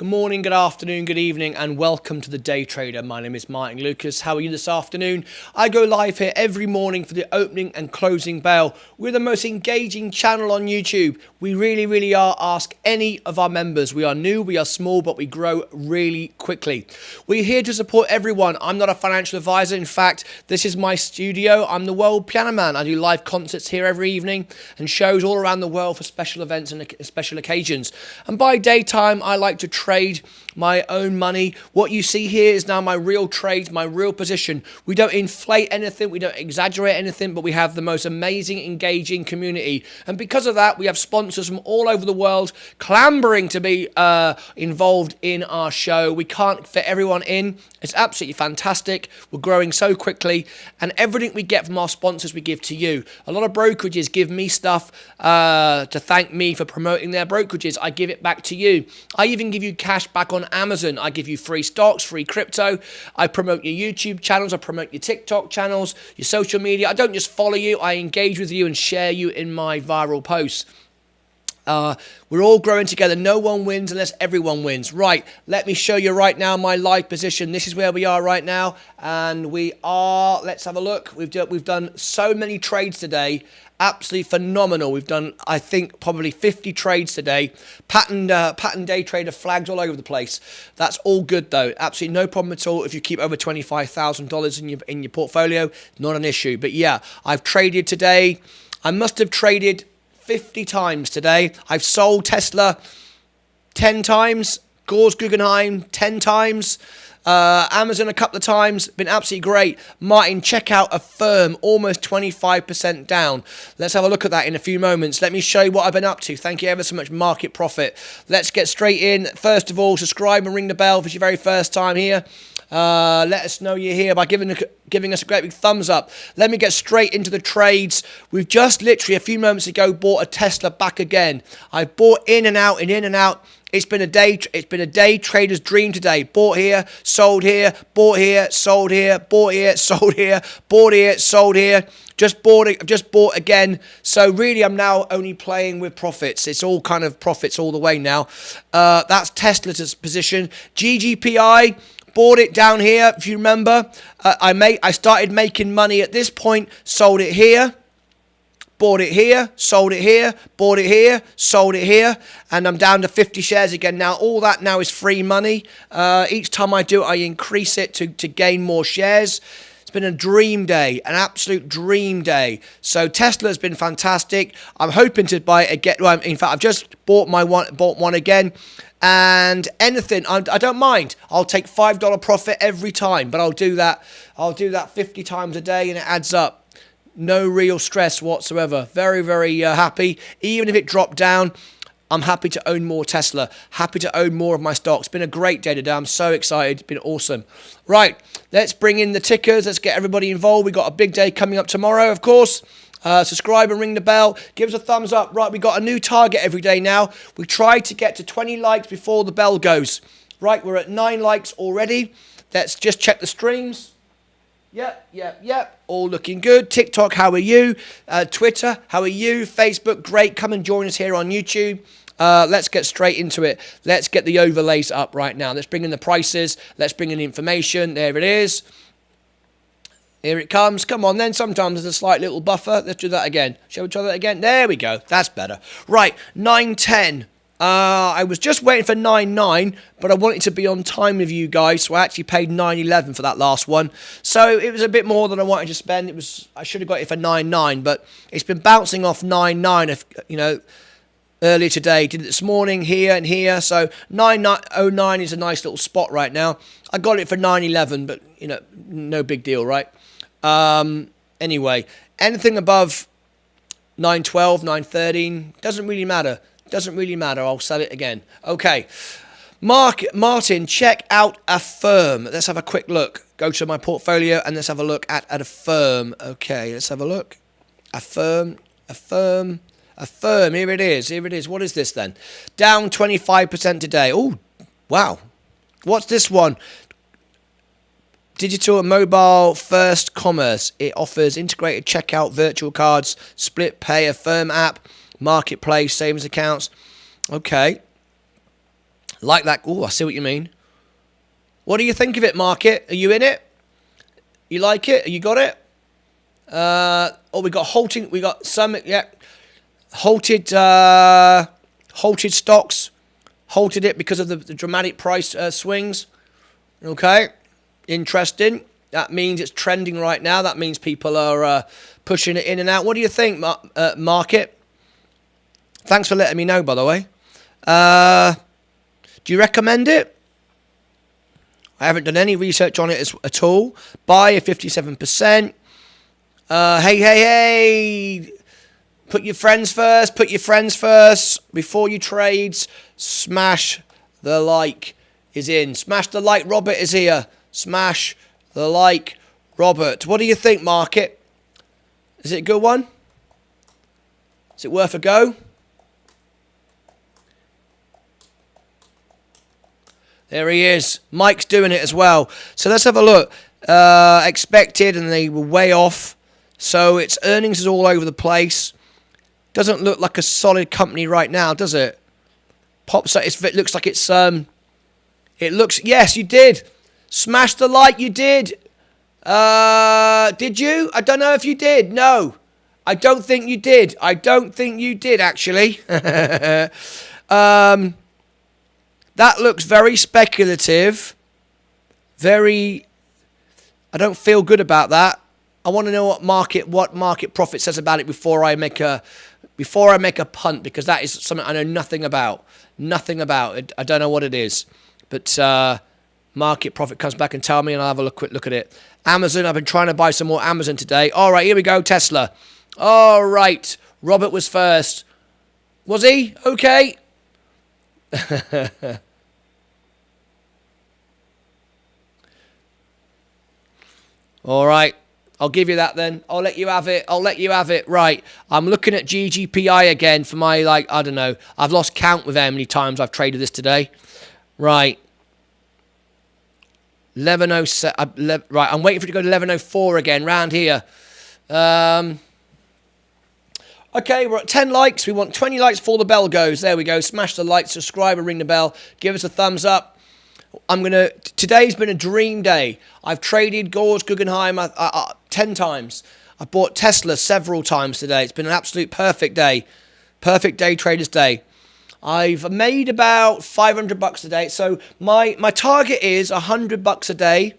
Good morning, good afternoon, good evening, and welcome to the Day Trader. My name is Martyn Lucas. How are you this afternoon? I go live here every morning for the opening and closing bell. We're the most engaging channel on YouTube. We really are. Ask any of our members. We are new, we are small, but we grow really quickly. We're here to support everyone. I'm not a financial advisor. In fact, this is my studio. I'm the world piano man. I do live concerts here every evening and shows all around the world for special events and special occasions. And by daytime, I like to trade my own money. What you see here is now my real trade, my real position. We don't inflate anything, we don't exaggerate anything, but we have the most amazing, engaging community. And because of that, we have sponsors from all over the world clambering to be involved in our show. We can't fit everyone in. It's absolutely fantastic. We're growing so quickly, and everything we get from our sponsors, we give to you. A lot of brokerages give me stuff to thank me for promoting their brokerages. I give it back to you. I even give you cash back on Amazon. I give you free stocks, free crypto. I promote your YouTube channels. I promote your TikTok channels, your social media. I don't just follow you. I engage with you and share you in my viral posts. We're all growing together. No one wins unless everyone wins. Right, let me show you right now my live position. This is where we are right now, and we are, let's have a look. We've done so many trades today. Absolutely phenomenal. We've done, I think, probably 50 trades today. Pattern day trader flags all over the place. That's all good though. Absolutely no problem at all. If you keep over $25,000 in your portfolio, not an issue. But yeah, I've traded today. I must have traded 50 times today. I've sold Tesla 10 times. Gores Guggenheim 10 times. Amazon a couple of times. Been absolutely great. Martin, check out Affirm, almost 25% down. Let's have a look at that in a few moments. Let me show you what I've been up to. Thank you ever so much, Market Profit. Let's get straight in. First of all, subscribe and ring the bell if it's your very first time here. Let us know you're here by giving us a great big thumbs up. Let me get straight into the trades. We've just literally a few moments ago bought a Tesla back again. I've bought in and out and in and out. It's been a day trader's dream today. Bought here, sold here, bought here, sold here, bought here, sold here, bought here, sold here. Just bought it, just bought again. So really, I'm now only playing with profits. It's all kind of profits all the way now. That's Tesla's position. GGPI. Bought it down here, if you remember. I started making money at this point, sold it here, bought it here, sold it here, bought it here, sold it here, and I'm down to 50 shares again now. All that now is free money. Each time I do it, I increase it to gain more shares. It's been a dream day, an absolute dream day. So Tesla has been fantastic. I'm hoping to buy it again. Well, in fact, I've just bought one again. And anything, I don't mind. I'll take $5 profit every time, but I'll do that 50 times a day, and it adds up. No real stress whatsoever. Very happy. Even if it dropped down, I'm happy to own more Tesla. Happy to own more of my stocks. Been a great day today. I'm so excited. It's been awesome. Right, let's bring in the tickers. Let's get everybody involved. We've got a big day coming up tomorrow, of course. Subscribe and ring the bell. Give us a thumbs up. Right, we got a new target every day now. We try to get to 20 likes before the bell goes. Right, we're at 9 likes already. Let's just check the streams. Yep. All looking good. TikTok, how are you? Twitter, how are you? Facebook, great. Come and join us here on YouTube. Let's get straight into it. Let's get the overlays up right now. Let's bring in the prices. Let's bring in the information. There it is. Here it comes. Come on then. Sometimes there's a slight little buffer. Let's do that again. Shall we try that again? There we go. That's better. Right. 9.10. I was just waiting for 9.9, but I wanted to be on time with you guys, so I actually paid 9.11 for that last one. So it was a bit more than I wanted to spend. I should have got it for 9.9, but it's been bouncing off 9.9, earlier today. Did it this morning, here and here. So 9.09 is a nice little spot right now. I got it for 9.11, but, no big deal, right? Anyway, anything above 9.12, 9.13, doesn't really matter. Doesn't really matter. I'll sell it again. Okay. Martin, check out Affirm. Let's have a quick look. Go to my portfolio and let's have a look at Affirm. Okay, let's have a look. Affirm. Here it is. What is this then? Down 25% today. Oh, wow. What's this one? Digital and mobile first commerce. It offers integrated checkout, virtual cards, split pay, Affirm app, marketplace, savings accounts. Okay. Like that. Oh, I see what you mean. What do you think of it, market? Are you in it? You like it? You got it? We got halting. We got some. Yeah, halted. Halted stocks. Halted it because of the dramatic price swings. Okay, interesting. That means it's trending right now. That means people are pushing it in and out. What do you think, market? Thanks for letting me know, by the way. Do you recommend it? I haven't done any research on it at all. Buy at 57%. Hey. Put your friends first. Put your friends first. Before you trades, smash the like is in. Smash the like. Robert is here. Smash the like. Robert. What do you think, market? Is it a good one? Is it worth a go? There he is. Mike's doing it as well. So let's have a look. Expected, and they were way off. So its earnings is all over the place. Doesn't look like a solid company right now, does it? Pops up. It looks like it's. It looks. Yes, you did. Smash the like. You did. Did you? I don't know if you did. No, I don't think you did. I don't think you did actually. That looks very speculative. Very. I don't feel good about that. I want to know what market profit says about it before I make a punt, because that is something I know nothing about. Nothing about it. I don't know what it is, but market profit comes back and tell me, and I'll have a quick look at it. Amazon. I've been trying to buy some more Amazon today. All right, here we go. Tesla. All right. Robert was first. Was he? Okay. All right. I'll give you that then. I'll let you have it. I'll let you have it. Right. I'm looking at GGPI again for my, I don't know. I've lost count with how many times I've traded this today. Right. 1107. Right. I'm waiting for it to go to 1104 again, round here. Okay, we're at 10 likes. We want 20 likes before the bell goes. There we go. Smash the like, subscribe, and ring the bell. Give us a thumbs up. Today's been a dream day. I've traded Gores Guggenheim 10 times. I bought Tesla several times today. It's been an absolute perfect day. Perfect day, trader's day. I've made about $500 a day. So my target is $100 a day.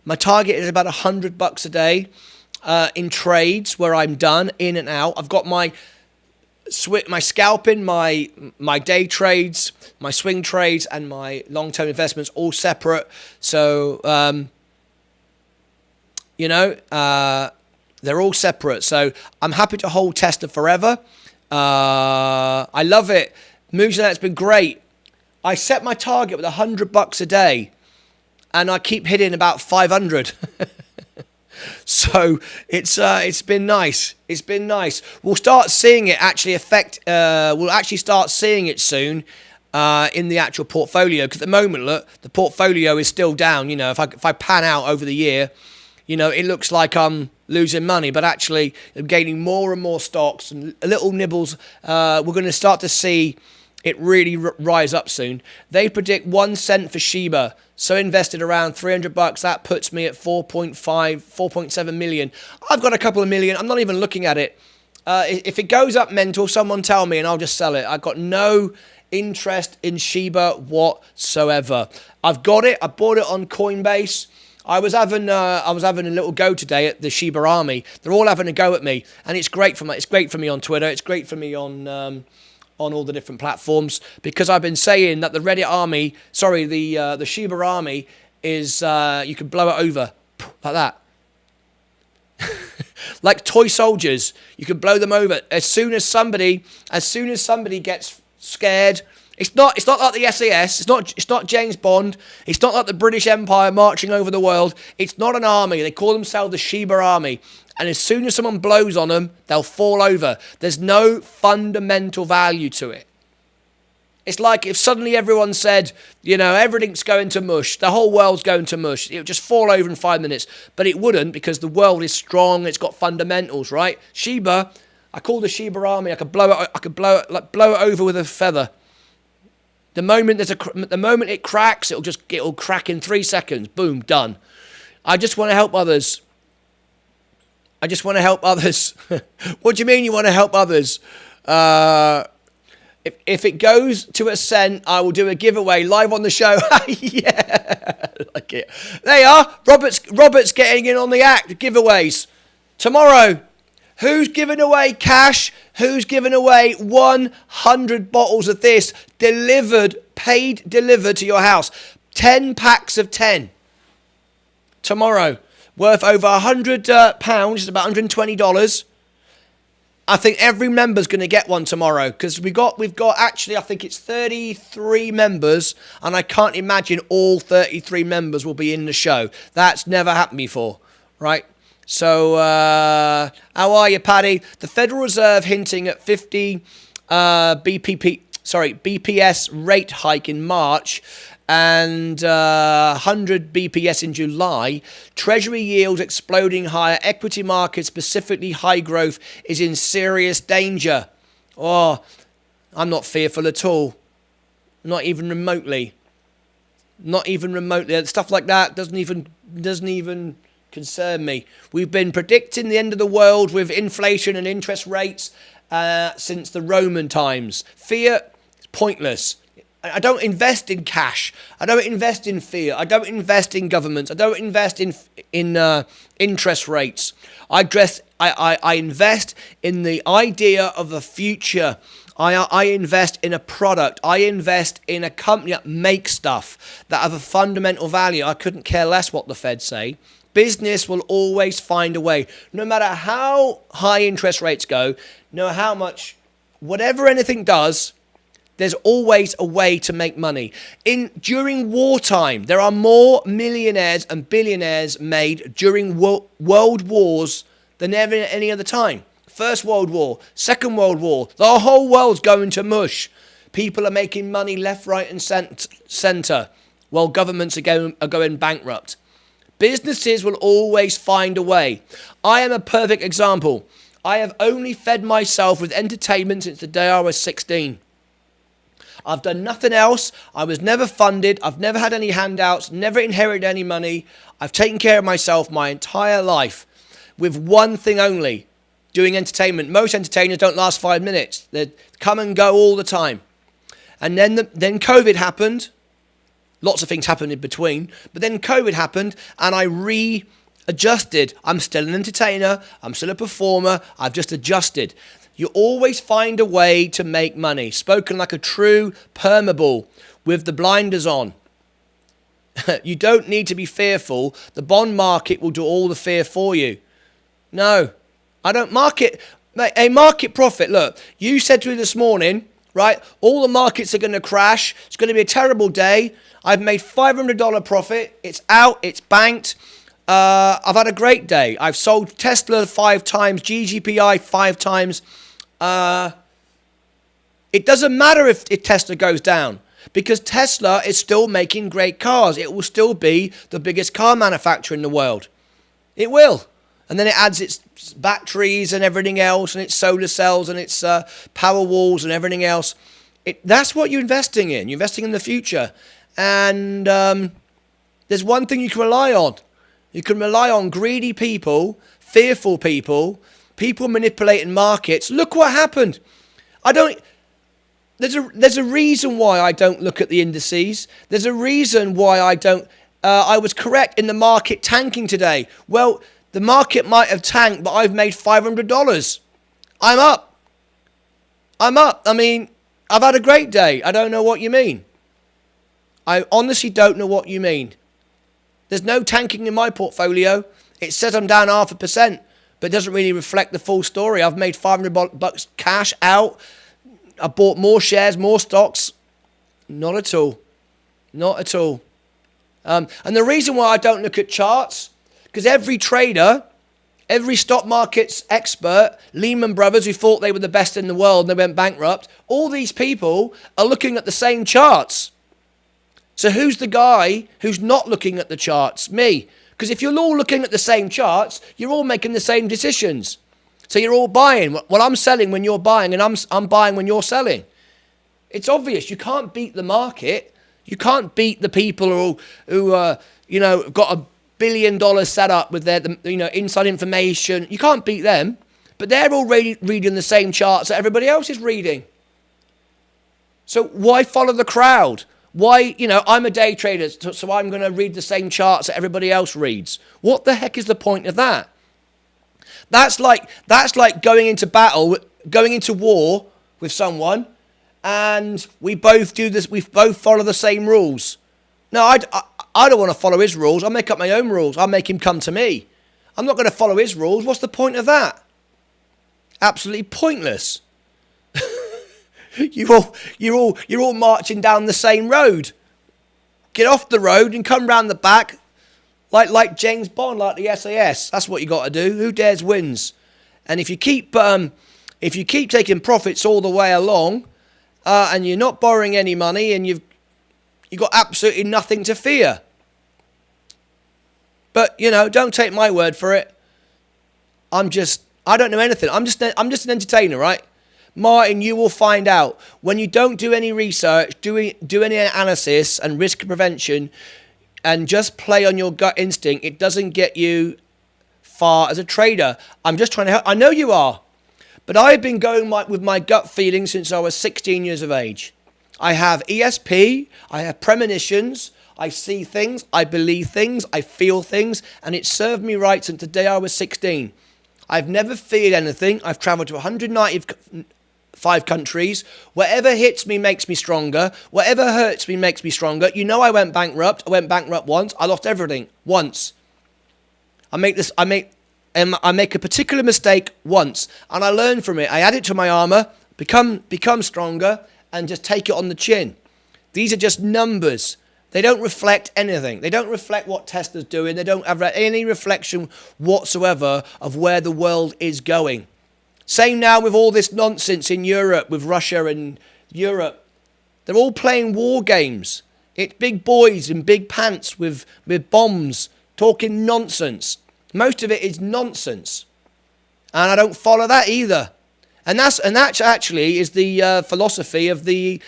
My target is about $100 a day in trades where I'm done, in and out. I've got my scalping, my day trades, my swing trades, and my long-term investments all separate. So, they're all separate. So I'm happy to hold Tesla forever. I love it. Moves and that's been great. I set my target with $100 a day, and I keep hitting about 500. So it's been nice. It's been nice. We'll start seeing it actually affect. We'll actually start seeing it soon in the actual portfolio. Because at the moment, look, the portfolio is still down. You know, if I pan out over the year, you know, it looks like I'm losing money, but actually I'm gaining more and more stocks and little nibbles. We're going to start to see it really rise up soon. They predict 1 cent for Shiba. So invested around $300. That puts me at 4.7 million. I've got a couple of million. I'm not even looking at it. If it goes up mental, someone tell me and I'll just sell it. I've got no interest in Shiba whatsoever. I've got it. I bought it on COINBASE. I was having a little go today at the Shiba Army. They're all having a go at me, and it's great for me. It's great for me on Twitter. It's great for me on all the different platforms, because I've been saying that the Reddit army, the Shiba Army is you can blow it over like that. Like toy soldiers, you can blow them over as soon as somebody gets scared. It's not like the SAS. It's not James Bond. It's not like the British Empire marching over the world. It's not an army. They call themselves the Shiba Army. And as soon as someone blows on them, they'll fall over. There's no fundamental value to it. It's like if suddenly everyone said, you know, everything's going to mush. The whole world's going to mush. It would just fall over in 5 minutes. But it wouldn't, because the world is strong. It's got fundamentals, right? Shiba, I call the Shiba Army. I could blow it over with a feather. The moment the moment it cracks, it'll crack in 3 seconds. Boom, done. I just want to help others. I just want to help others. What do you mean you want to help others? If it goes to a cent, I will do a giveaway live on the show. Yeah, like it. There you are. Robert's getting in on the act. Giveaways tomorrow. Who's giving away cash? Who's giving away 100 bottles of this delivered to your house? 10 packs of 10 tomorrow, worth over £100. It's about $120. I think every member's going to get one tomorrow because we've got actually I think it's 33 members, and I can't imagine all 33 members will be in the show. That's never happened before, right? So how are you, Paddy? The Federal Reserve hinting at 50 BPS rate hike in March and 100 BPS in July. Treasury yields exploding higher. Equity markets, specifically high growth, is in serious danger. Oh, I'm not fearful at all. Not even remotely. Not even remotely. Stuff like that doesn't even concern me. We've been predicting the end of the world with inflation and interest rates since the Roman times. Fear is pointless. I don't invest in cash. I don't invest in fear. I don't invest in governments. I don't invest in interest rates. I invest in the idea of the future. I invest in a product. I invest in a company that makes stuff that have a fundamental value. I couldn't care less what the Fed say. Business will always find a way. No matter how high interest rates go, no matter how much, whatever anything does, there's always a way to make money. During wartime, there are more millionaires and billionaires made during world wars than ever any other time. First World War, Second World War, the whole world's going to mush. People are making money left, right, and centre, while governments are going bankrupt. Businesses will always find a way. I am a perfect example. I have only fed myself with entertainment since the day I was 16. I've done nothing else. I was never funded. I've never had any handouts, never inherited any money. I've taken care of myself my entire life with one thing only, doing entertainment. Most entertainers don't last 5 minutes. They come and go all the time. And then COVID happened. Lots of things happened in between. But then COVID happened and I readjusted. I'm still an entertainer. I'm still a performer. I've just adjusted. You always find a way to make money. Spoken like a true permabull with the blinders on. You don't need to be fearful. The bond market will do all the fear for you. No, I don't market. A market profit. Look, you said to me this morning, right? All the markets are going to crash. It's going to be a terrible day. I've made $500 profit. It's out. It's banked. I've had a great day. I've sold Tesla 5 times, GGPI 5 times. It doesn't matter if Tesla goes down because Tesla is still making great cars. It will still be the biggest car manufacturer in the world. It will. And then it adds its batteries and everything else and its solar cells and its power walls and everything else. That's what you're investing in. You're investing in the future. And there's one thing you can rely on. You can rely on greedy people, fearful people, people manipulating markets. Look what happened. There's a reason why I don't look at the indices. There's a reason why I don't. I was correct in the market tanking today. Well, the market might have tanked, but I've made $500. I'm up. I mean, I've had a great day. I don't know what you mean. I honestly don't know what you mean. There's no tanking in my portfolio. It says I'm down 0.5%, but it doesn't really reflect the full story. I've made $500 cash out. I bought more shares, more stocks. Not at all. Not at all. And the reason why I don't look at charts, because every trader, every stock market's expert, Lehman Brothers, who thought they were the best in the world and they went bankrupt, all these people are looking at the same charts. So who's the guy who's not looking at the charts? Me. Because if you're all looking at the same charts, you're all making the same decisions. So you're all buying. Well, I'm selling when you're buying, and I'm buying when you're selling. It's obvious. You can't beat the market. You can't beat the people who got $1 billion set up with their, inside information. You can't beat them. But they're already reading the same charts that everybody else is reading. So why follow the crowd? Why, I'm a day trader, so I'm going to read the same charts that everybody else reads. What the heck is the point of that? That's like going into battle, going into war with someone, and we both do this. We both follow the same rules. No, I don't want to follow his rules. I'll make up my own rules. I'll make him come to me. I'm not going to follow his rules. What's the point of that? Absolutely pointless. You're all marching down the same road. Get off the road and come round the back, like James Bond, like the SAS. That's what you got to do. Who dares wins. And if you keep taking profits all the way along, and you're not borrowing any money, and you've got absolutely nothing to fear. But don't take my word for it. I don't know anything. I'm just an entertainer, right? Martyn, you will find out when you don't do any research, do any analysis and risk prevention, and just play on your gut instinct, it doesn't get you far as a trader. I'm just trying to help. I know you are, but I've been going with my gut feeling since I was 16 years of age. I have ESP, I have premonitions, I see things, I believe things, I feel things, and it served me right since the day I was 16. I've never feared anything. I've travelled to 195 countries. Whatever hits me makes me stronger. Whatever hurts me makes me stronger. I went bankrupt. I went bankrupt once. I lost everything once. I make a particular mistake once, and I learn from it. I add it to my armour, become stronger, and just take it on the chin. These are just numbers. They don't reflect anything. They don't reflect what Tesla's doing. They don't have any reflection whatsoever of where the world is going. Same now with all this nonsense in Europe, with Russia and Europe. They're all playing war games. It's big boys in big pants with bombs talking nonsense. Most of it is nonsense. And I don't follow that either. And that actually is the philosophy of the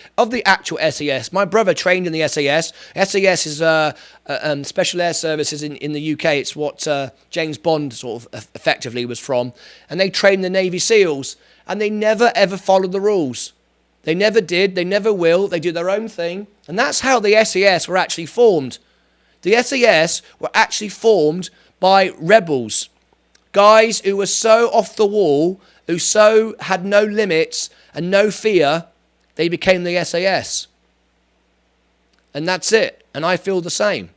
actual SAS. My brother trained in the SAS. SAS is Special Air Services in the UK. It's what James Bond sort of effectively was from. And they trained the Navy SEALs. And they never, ever followed the rules. They never did. They never will. They do their own thing. And that's how the SAS were actually formed. The SAS were actually formed by rebels. Guys who were so off the wall, who so had no limits and no fear, they became the SAS. And that's it. And I feel the same.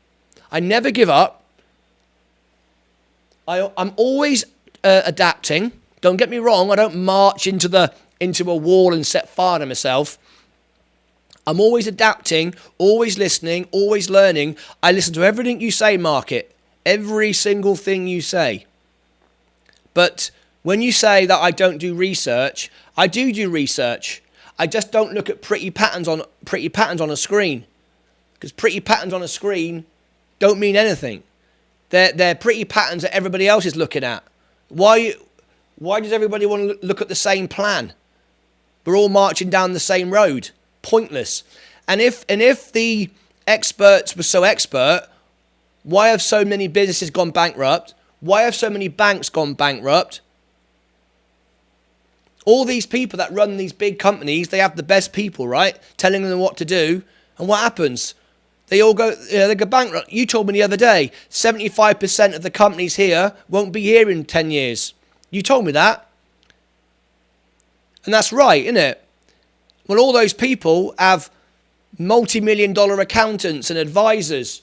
I never give up. I'm always adapting. Don't get me wrong. I don't march into a wall and set fire to myself. I'm always adapting, always listening, always learning. I listen to everything you say, market. Every single thing you say. But when you say that I don't do research, I do research. I just don't look at pretty patterns on a screen, because pretty patterns on a screen don't mean anything. They're pretty patterns that everybody else is looking at. Why does everybody want to look at the same plan? We're all marching down the same road. Pointless. And if the experts were so expert, why have so many businesses gone bankrupt? Why have so many banks gone bankrupt? All these people that run these big companies, they have the best people, right? Telling them what to do. And what happens? They all go, they go bankrupt. You told me the other day, 75% of the companies here won't be here in 10 years. You told me that. And that's right, isn't it? Well, all those people have multi-million-dollar accountants and advisors.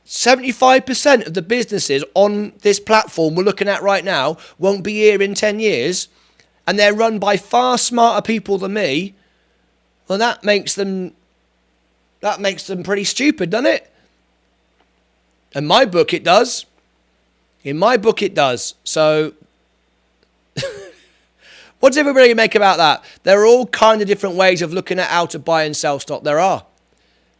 75% of the businesses on this platform we're looking at right now won't be here in 10 years. And they're run by far smarter people than me. Well, that makes them pretty stupid, doesn't it? In my book, it does. In my book, it does. So, what does everybody make about that? There are all kind of different ways of looking at how to buy and sell stock. There are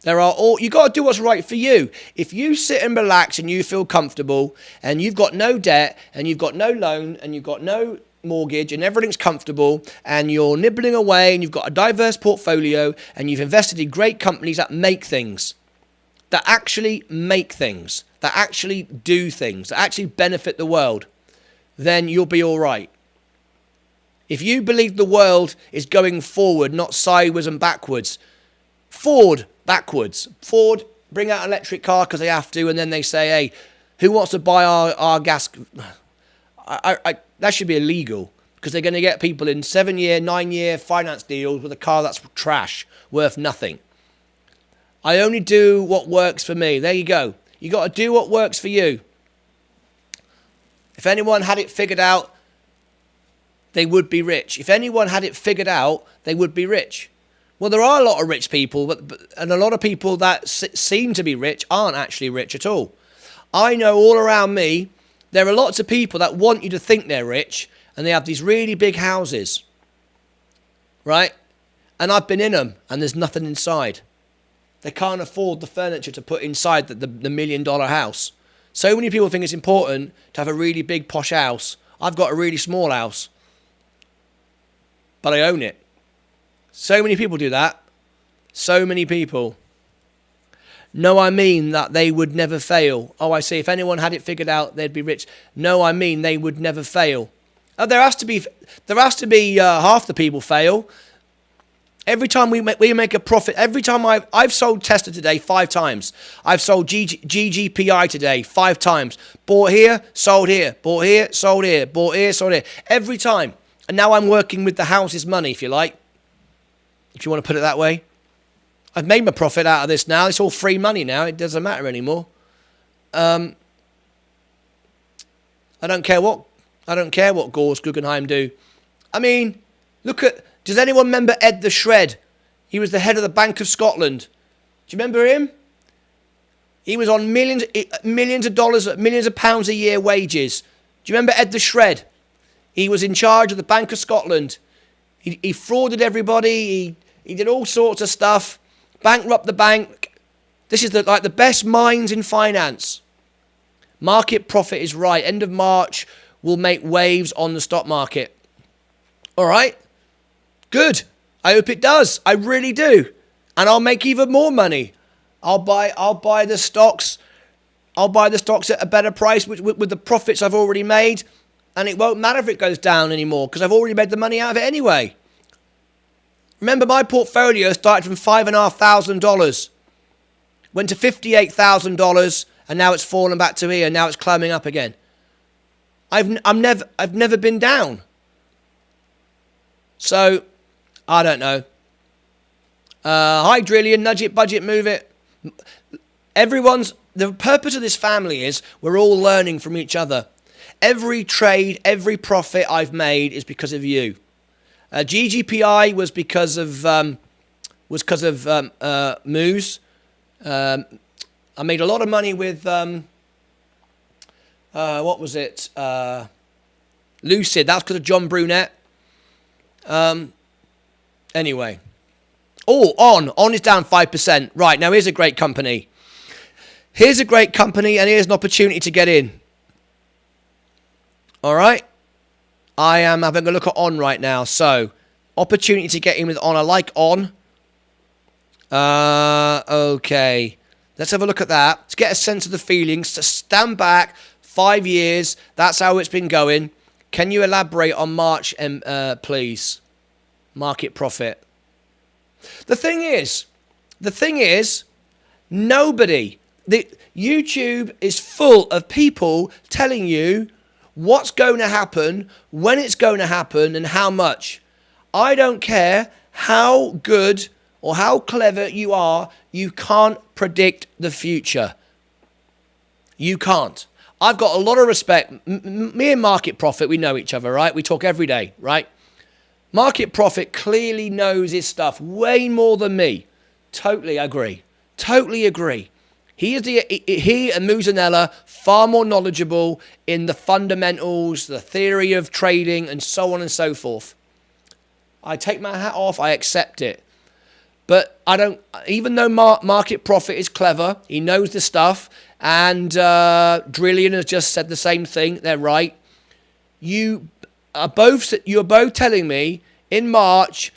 you got to do what's right for you. If you sit and relax and you feel comfortable and you've got no debt and you've got no loan and you've got no mortgage and everything's comfortable and you're nibbling away and you've got a diverse portfolio and you've invested in great companies that make things, that actually make things, that actually do things, that actually benefit the world, then you'll be all right. If you believe the world is going forward, not sideways and backwards, forward, backwards. Ford bring out an electric car because they have to, and then they say, hey, who wants to buy our gas? That should be illegal because they're going to get people in 7-year, 9-year finance deals with a car that's trash, worth nothing. I only do what works for me. There you go. You got to do what works for you. If anyone had it figured out, they would be rich. If anyone had it figured out, they would be rich. Well, there are a lot of rich people, and a lot of people that seem to be rich aren't actually rich at all. I know all around me, there are lots of people that want you to think they're rich, and they have these really big houses, right? And I've been in them, and there's nothing inside. They can't afford the furniture to put inside the $1 million house. So many people think it's important to have a really big posh house. I've got a really small house, but I own it. So many people do that. So many people. No, I mean that they would never fail. Oh, I see. If anyone had it figured out, they'd be rich. No, I mean they would never fail. Oh, there has to be half the people fail. Every time we make a profit, every time I've sold Tesla today 5 times. I've sold GGPI today 5 times. Bought here, sold here. Bought here, sold here. Bought here, sold here. Every time. And now I'm working with the house's money, if you like. If you want to put it that way. I've made my profit out of this now. It's all free money now. It doesn't matter anymore. I don't care what Gores Guggenheim do. I mean, look at... Does anyone remember Ed the Shred? He was the head of the Bank of Scotland. Do you remember him? He was on millions of dollars, millions of pounds a year wages. Do you remember Ed the Shred? He was in charge of the Bank of Scotland. He frauded everybody. He did all sorts of stuff. Bankrupt the bank. This is like the best minds in finance. Market profit is right. End of March will make waves on the stock market. All right? Good. I hope it does. I really do. And I'll make even more money. I'll buy the stocks. I'll buy the stocks at a better price with the profits I've already made. And it won't matter if it goes down anymore because I've already made the money out of it anyway. Remember, my portfolio started from $5,500, went to $58,000, and now it's fallen back to here. Now it's climbing up again. I've never been down. So, I don't know. Hi, Drillian, nudge it, budget, move it. The purpose of this family is we're all learning from each other. Every trade, every profit I've made is because of you. GGPI was because of Moose. I made a lot of money with what was it? Lucid. That's because of John Brunette. Anyway. Oh, On is down 5%. Right, now here's a great company. Here's a great company and here's an opportunity to get in. All right? I am having a look at On right now. So, opportunity to get in with On. I like On. Okay. Let's have a look at that. Let's get a sense of the feelings. To stand back 5 years. That's how it's been going. Can you elaborate on March, please? Market profit. The thing is, YouTube is full of people telling you what's going to happen, when it's going to happen, and how much. I don't care how good or how clever you are, you can't predict the future. You can't. I've got a lot of respect. Me and Market Profit, we know each other, right? We talk every day, right? Market Profit clearly knows his stuff way more than me. Totally agree. Totally agree. He and Musanella far more knowledgeable in the fundamentals, the theory of trading, and so on and so forth. I take my hat off. I accept it. But I don't. Even though Market Profit is clever, he knows the stuff, and Drillian has just said the same thing. They're right. you're both telling me in March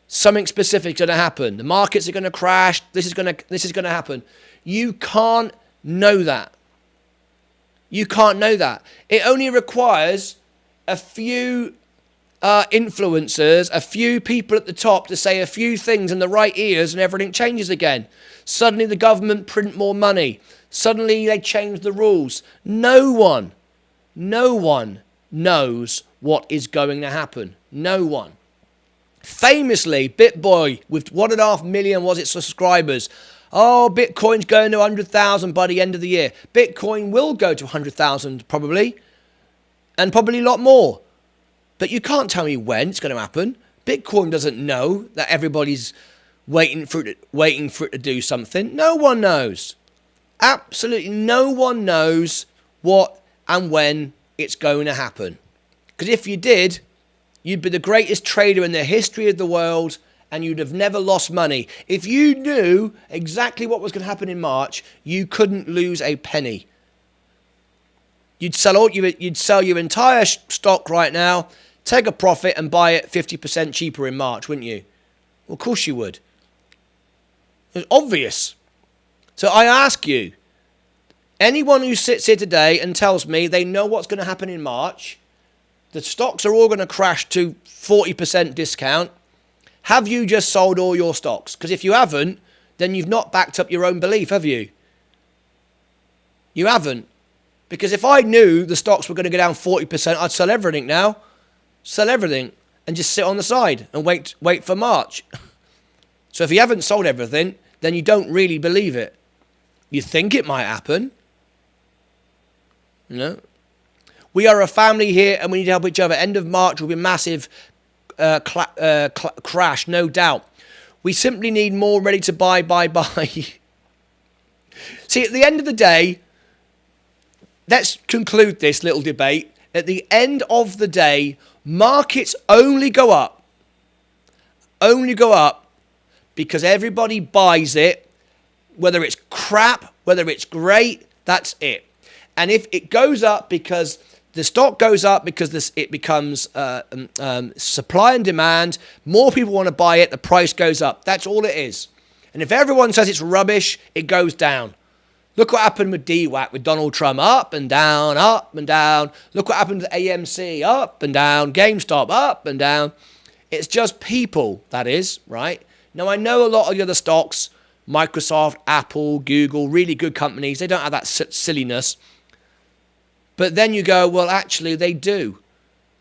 something specific is going to happen. The markets are going to crash. This is going to happen. You can't know that. You can't know that. It only requires a few influencers, a few people at the top to say a few things in the right ears and everything changes again. Suddenly the government print more money. Suddenly they change the rules. No one knows what is going to happen. No one. Famously, BitBoy with 1.5 million was it subscribers. Oh, Bitcoin's going to 100,000 by the end of the year. Bitcoin will go to 100,000 probably, and probably a lot more. But you can't tell me when it's going to happen. Bitcoin doesn't know that everybody's waiting for it to do something. No one knows. Absolutely no one knows what and when it's going to happen. Because if you did, you'd be the greatest trader in the history of the world and you'd have never lost money. If you knew exactly what was going to happen in March, you couldn't lose a penny. You'd sell your entire stock right now, take a profit and buy it 50% cheaper in March, wouldn't you? Well, of course you would. It's obvious. So I ask you, anyone who sits here today and tells me they know what's going to happen in March, the stocks are all going to crash to 40% discount, have you just sold all your stocks? Because if you haven't, then you've not backed up your own belief, have you? You haven't. Because if I knew the stocks were going to go down 40%, I'd sell everything now. Sell everything and just sit on the side and wait for March. So if you haven't sold everything, then you don't really believe it. You think it might happen. You know? We are a family here and we need to help each other. End of March will be a massive crash, no doubt. We simply need more ready to buy. See, at the end of the day, let's conclude this little debate. At the end of the day, markets only go up because everybody buys it, whether it's crap, whether it's great, that's it. And if it goes up because the stock goes up because it becomes supply and demand, more people want to buy it, the price goes up. That's all it is. And if everyone says it's rubbish, it goes down. Look what happened with DWAC, with Donald Trump, up and down, up and down. Look what happened to AMC, up and down, GameStop, up and down. It's just people, that is, right? Now, I know a lot of the other stocks, Microsoft, Apple, Google, really good companies, they don't have that silliness. But then you go, well, actually, they do.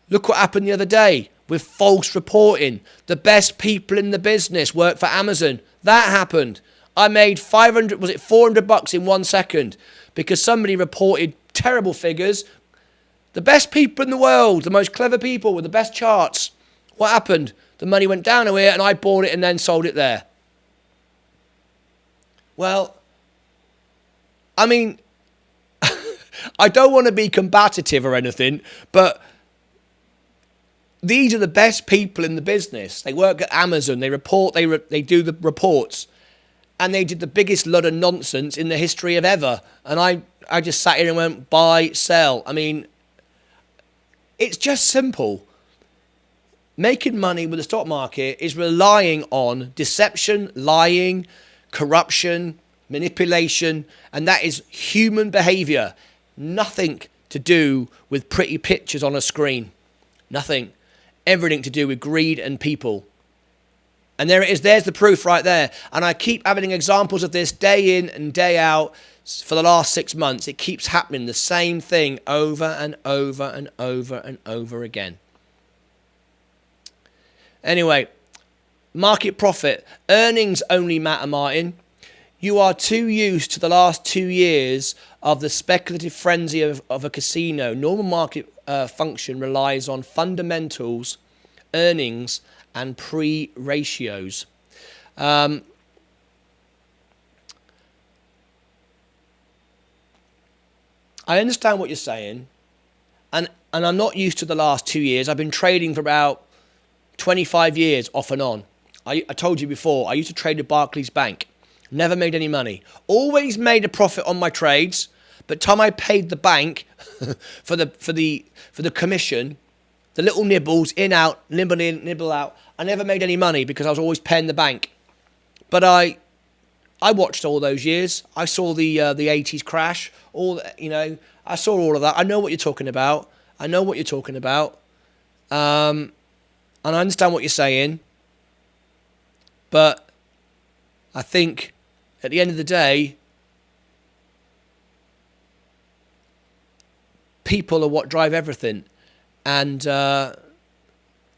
Look what happened the other day with false reporting. The best people in the business work for Amazon. That happened. I made $400 in 1 second because somebody reported terrible figures. The best people in the world, the most clever people with the best charts. What happened? The money went down here and I bought it and then sold it there. Well, I mean, I don't want to be combative or anything, but these are the best people in the business. They work at Amazon. They report. They do the reports. And they did the biggest lot of nonsense in the history of ever. And I just sat here and went, buy, sell. I mean, it's just simple. Making money with the stock market is relying on deception, lying, corruption, manipulation, and that is human behavior. Nothing to do with pretty pictures on a screen. Nothing. Everything to do with greed and people. And there it is. There's the proof right there. And I keep having examples of this day in and day out for the last 6 months. It keeps happening. The same thing over and over and over and over again. Anyway, market profit. Earnings only matter, Martin. You are too used to the last 2 years of the speculative frenzy of a casino. Normal market function relies on fundamentals, earnings, and pre-ratios. I understand what you're saying, and I'm not used to the last 2 years. I've been trading for about 25 years off and on. I told you before, I used to trade at Barclays Bank. Never made any money. Always made a profit on my trades, but time I paid the bank for the commission, the little nibbles, in, out, nibble in, nibble out. I never made any money because I was always paying the bank. But I watched all those years. I saw the 80s crash. I saw all of that. I know what you're talking about. And I understand what you're saying. But I think at the end of the day, people are what drive everything. And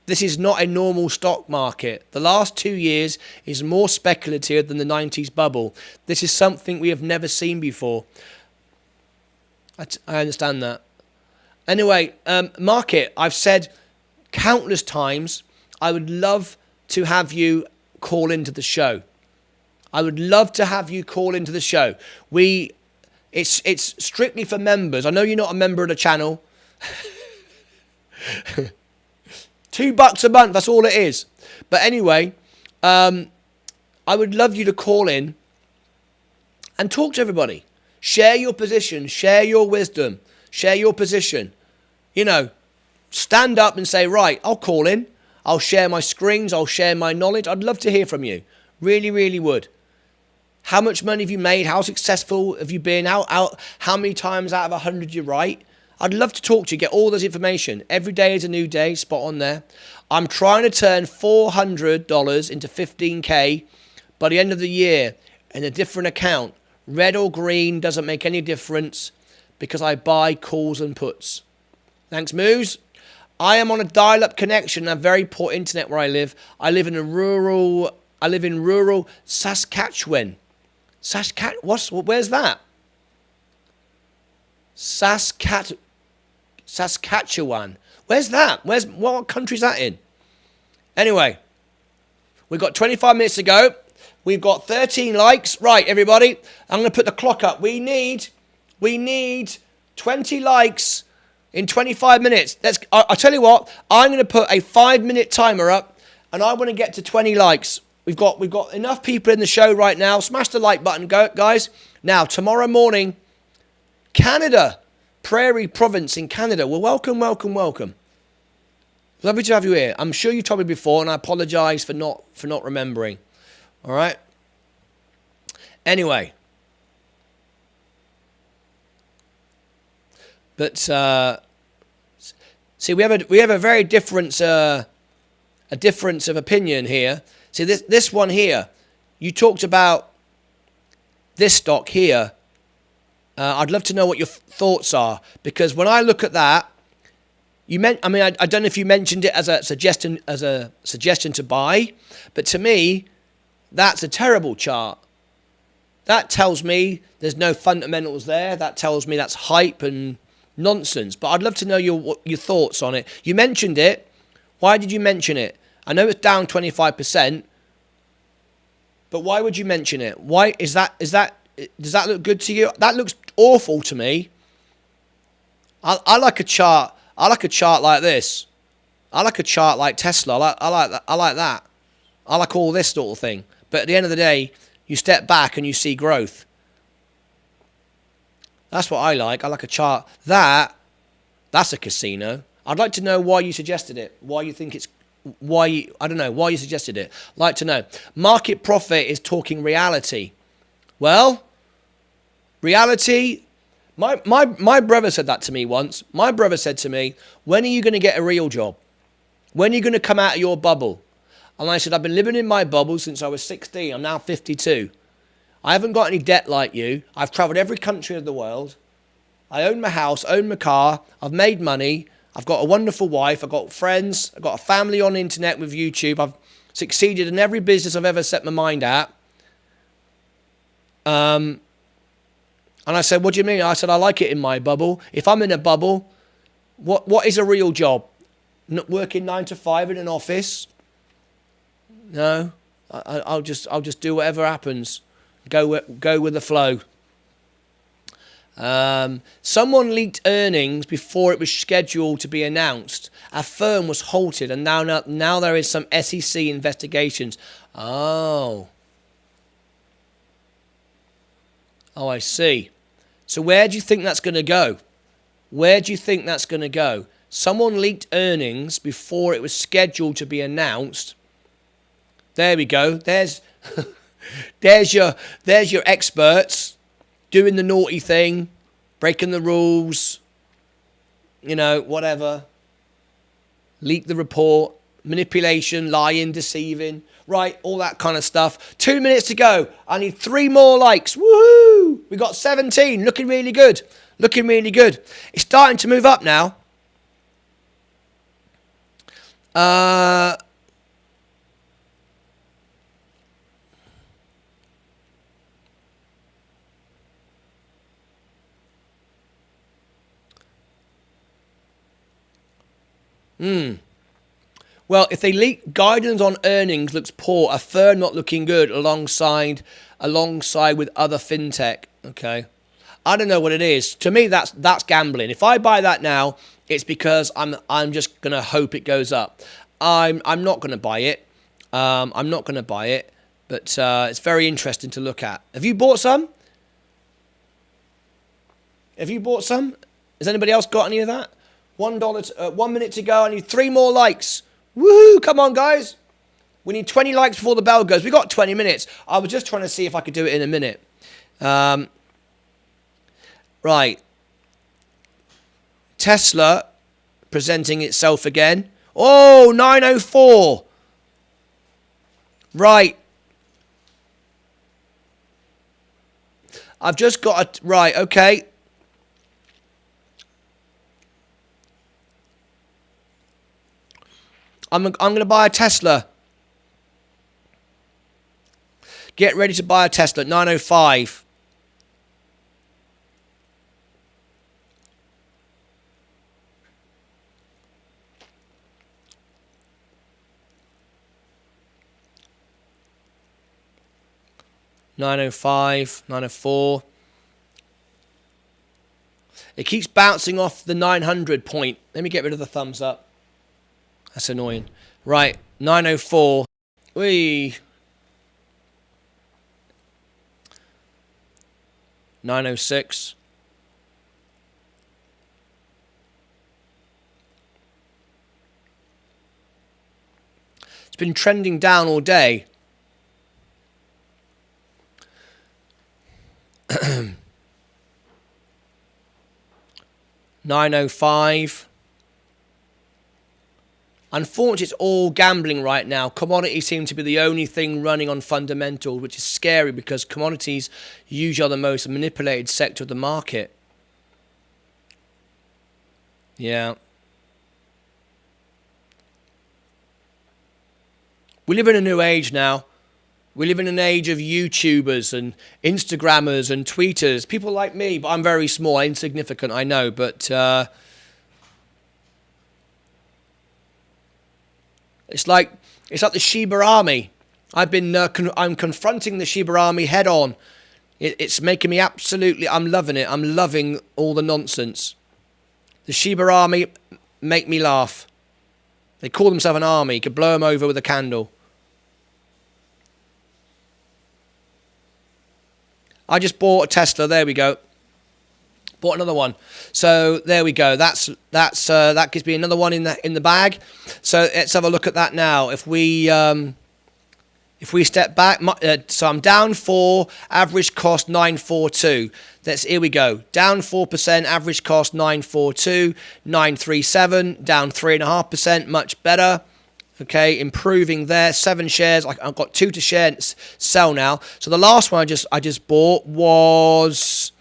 this is not a normal stock market. The last 2 years is more speculative than the 90s bubble. This is something we have never seen before. I understand that. Anyway, market, I've said countless times, I would love to have you call into the show. It's strictly for members. I know you're not a member of the channel. $2 a month, that's all it is. But anyway, I would love you to call in and talk to everybody. Share your position, share your wisdom, share your position. Stand up and say, right, I'll call in. I'll share my screens, I'll share my knowledge. I'd love to hear from you. Really, really would. How much money have you made? How successful have you been? How many times out of 100 you're right? I'd love to talk to you, get all this information. Every day is a new day, spot on there. I'm trying to turn $400 into $15K by the end of the year in a different account. Red or green doesn't make any difference because I buy calls and puts. Thanks, Moose. I am on a dial-up connection and have very poor internet where I live. I live in rural Saskatchewan. Where's that? Saskatchewan. Where's that? What country's that in? Anyway, we've got 25 minutes to go. We've got 13 likes. Right, everybody, I'm going to put the clock up. We need 20 likes in 25 minutes. I'll tell you what, I'm going to put a 5-minute timer up and I want to get to 20 likes. We've got enough people in the show right now. Smash the like button, guys. Now, tomorrow morning, Canada, Prairie Province in Canada. Well, welcome. Lovely to have you here. I'm sure you told me before, and I apologise for not remembering. All right. Anyway, but see, we have a very difference of opinion here. See, this one here, you talked about this stock here. I'd love to know what your thoughts are, because when I look at that, I don't know if you mentioned it as a suggestion to buy, but to me, that's a terrible chart. That tells me there's no fundamentals there. That tells me that's hype and nonsense. But I'd love to know your thoughts on it. You mentioned it. Why did you mention it? I know it's down 25%, but why would you mention it? Why does that look good to you? That looks awful to me. I like a chart. I like a chart like this. I like a chart like Tesla. I like that. I like all this sort of thing. But at the end of the day, you step back and you see growth. That's what I like. I like a chart. That's a casino. I'd like to know why you suggested it. Why you think it's... I don't know. Why you suggested it. Like to know. Market profit is talking reality. Well, reality... My brother said that to me once. My brother said to me, when are you going to get a real job? When are you going to come out of your bubble? And I said, I've been living in my bubble since I was 16. I'm now 52. I haven't got any debt like you. I've travelled every country of the world. I own my house, own my car. I've made money. I've got a wonderful wife. I've got friends. I've got a family on the internet with YouTube. I've succeeded in every business I've ever set my mind at. And I said, what do you mean? I said, I like it in my bubble. If I'm in a bubble, what is a real job? Not working 9 to 5 in an office? No, I'll just do whatever happens. Go with the flow. Someone leaked earnings before it was scheduled to be announced. A firm was halted, and now there is some SEC investigations. Oh, I see. So where do you think that's going to go? Where do you think that's going to go? Someone leaked earnings before it was scheduled to be announced. There we go. There's there's your experts doing the naughty thing, breaking the rules, you know, whatever. Leak the report, manipulation, lying, deceiving, right? All that kind of stuff. 2 minutes to go. I need 3 more likes. Woohoo! We got 17. Looking really good. Looking really good. It's starting to move up now. Well, if they leak guidance on earnings looks poor, a firm not looking good alongside with other fintech. Okay, I don't know what it is. To me, that's gambling. If I buy that now, it's because I'm just gonna hope it goes up. I'm not gonna buy it. I'm not gonna buy it. But it's very interesting to look at. Have you bought some? Have you bought some? Has anybody else got any of that? $1, 1 minute to go. I need 3 more likes. Woohoo! Come on, guys. We need 20 likes before the bell goes. We got 20 minutes. I was just trying to see if I could do it in a minute. Right. Tesla presenting itself again. Oh, 904. Right. I've just got a... Right, okay. I'm going to buy a Tesla. Get ready to buy a Tesla. 905. $905, 904. It keeps bouncing off the 900 point. Let me get rid of the thumbs up. That's annoying. Right, 904. Whee. 906. It's been trending down all day. $905. Unfortunately, it's all gambling right now. Commodities seem to be the only thing running on fundamentals, which is scary because commodities usually are the most manipulated sector of the market. Yeah. We live in a new age now. We live in an age of YouTubers and Instagrammers and tweeters. People like me, but I'm very small, insignificant, I know, but... It's like the Shiba Army. I'm confronting the Shiba Army head on. It's making me absolutely... I'm loving it. I'm loving all the nonsense. The Shiba Army make me laugh. They call themselves an army. You could blow them over with a candle. I just bought a Tesla. There we go. Bought another one. So there we go. That gives me another one in the bag. So let's have a look at that now. If we step back, so I'm down 4, average cost 942. Here we go. Down 4%, average cost 942, 937, down 3.5%, much better. Okay, improving there. 7 shares. I've got 2 to share and sell now. So the last one I just bought was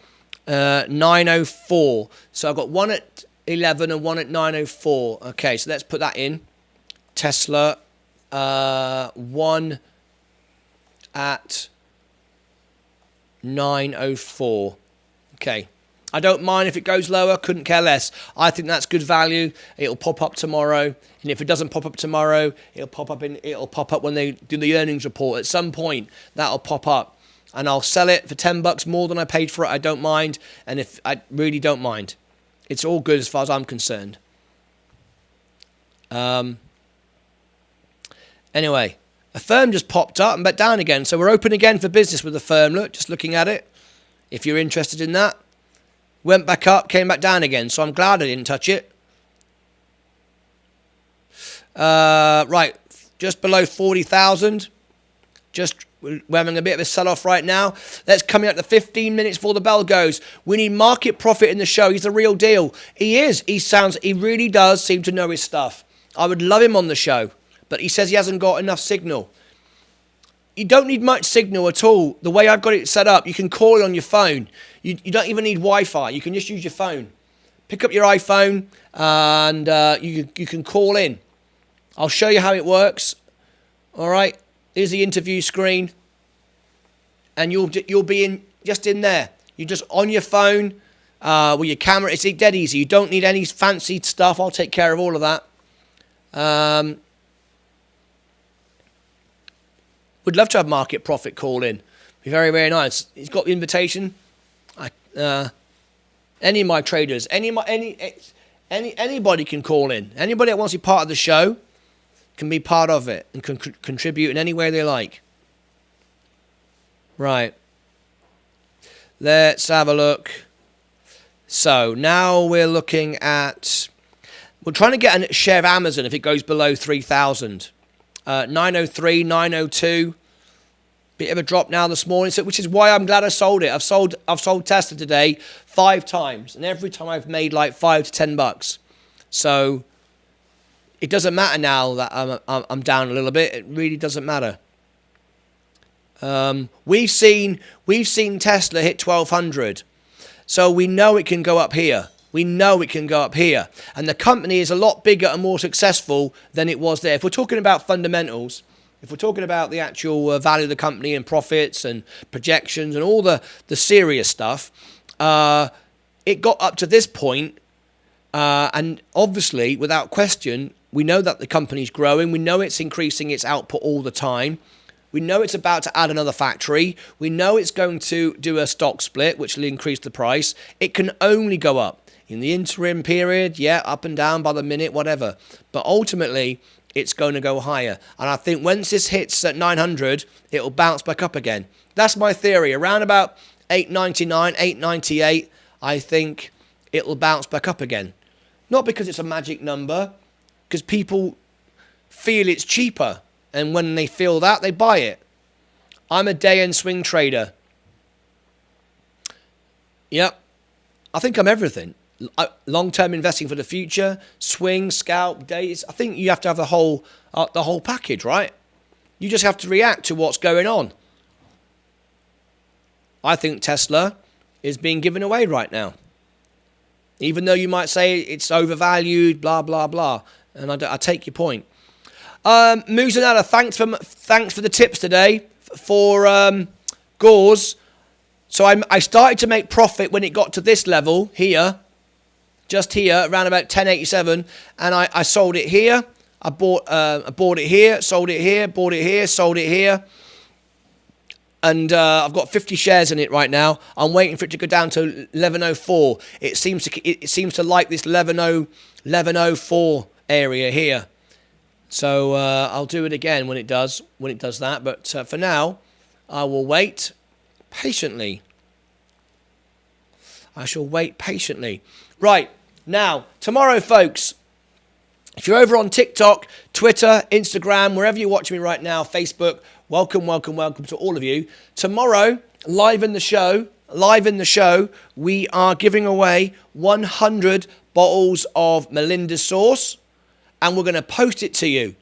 904. So I've got one at 11 and one at 904. Okay, so let's put that in. Tesla, 1 at 904. Okay. I don't mind if it goes lower, couldn't care less. I think that's good value. It'll pop up tomorrow. And if it doesn't pop up tomorrow, it'll pop up when they do the earnings report. At some point, that'll pop up. And I'll sell it for $10 more than I paid for it. I don't mind. And if I really don't mind. It's all good as far as I'm concerned. Anyway, a firm just popped up and back down again. So we're open again for business with the firm. Look, just looking at it. If you're interested in that. Went back up, came back down again. So I'm glad I didn't touch it. Right, just below 40,000. We're having a bit of a sell-off right now. That's coming up to 15 minutes before the bell goes. We need market profit in the show. He's the real deal. He is. He really does seem to know his stuff. I would love him on the show, but he says he hasn't got enough signal. You don't need much signal at all. The way I've got it set up, you can call on your phone. You don't even need Wi-Fi. You can just use your phone. Pick up your iPhone and you can call in. I'll show you how it works. All right. Here's the interview screen, and you'll be just in there. You're just on your phone with your camera. It's dead easy. You don't need any fancy stuff. I'll take care of all of that. Would love to have market profit call in. Be very, very nice. He's got the invitation. Any of my traders, anybody can call in. Anybody that wants to be part of the show can be part of it and can contribute in any way they like. Right. Let's have a look. So now we're looking at... We're trying to get a share of Amazon if it goes below 3,000. 903, 902. Bit of a drop now this morning, so which is why I'm glad I sold it. I've sold Tesla today 5 times, and every time I've made like $5 to $10. So it doesn't matter now that I'm down a little bit. It really doesn't matter. We've seen Tesla hit 1,200, so we know it can go up here. We know it can go up here, and the company is a lot bigger and more successful than it was there. If we're talking about fundamentals, if we're talking about the actual value of the company and profits and projections and all the serious stuff, it got up to this point, and obviously, without question, we know that the company's growing. We know it's increasing its output all the time. We know it's about to add another factory. We know it's going to do a stock split, which will increase the price. It can only go up. In the interim period, yeah, up and down by the minute, whatever. But ultimately, it's going to go higher. And I think once this hits at 900, it'll bounce back up again. That's my theory. Around about 899, 898, I think it'll bounce back up again. Not because it's a magic number, because people feel it's cheaper. And when they feel that, they buy it. I'm a day-end swing trader. Yep. I think I'm everything. Long-term investing for the future, swing, scalp, days. I think you have to have the whole package, right? You just have to react to what's going on. I think Tesla is being given away right now. Even though you might say it's overvalued, blah, blah, blah. And I take your point. Muzanella, thanks for the tips today for Gauze. So I started to make profit when it got to this level here. Just here, around about 1087, and I sold it here. I bought it here, sold it here, bought it here, sold it here, and I've got 50 shares in it right now. I'm waiting for it to go down to 1104. It seems to like this 1104 area here. So I'll do it again when it does that. But for now, I will wait patiently. I shall wait patiently. Right. Now, tomorrow, folks, if you're over on TikTok, Twitter, Instagram, wherever you're watching me right now, Facebook, welcome to all of you. Tomorrow, live in the show, we are giving away 100 bottles of Melinda's sauce, and we're going to post it to you.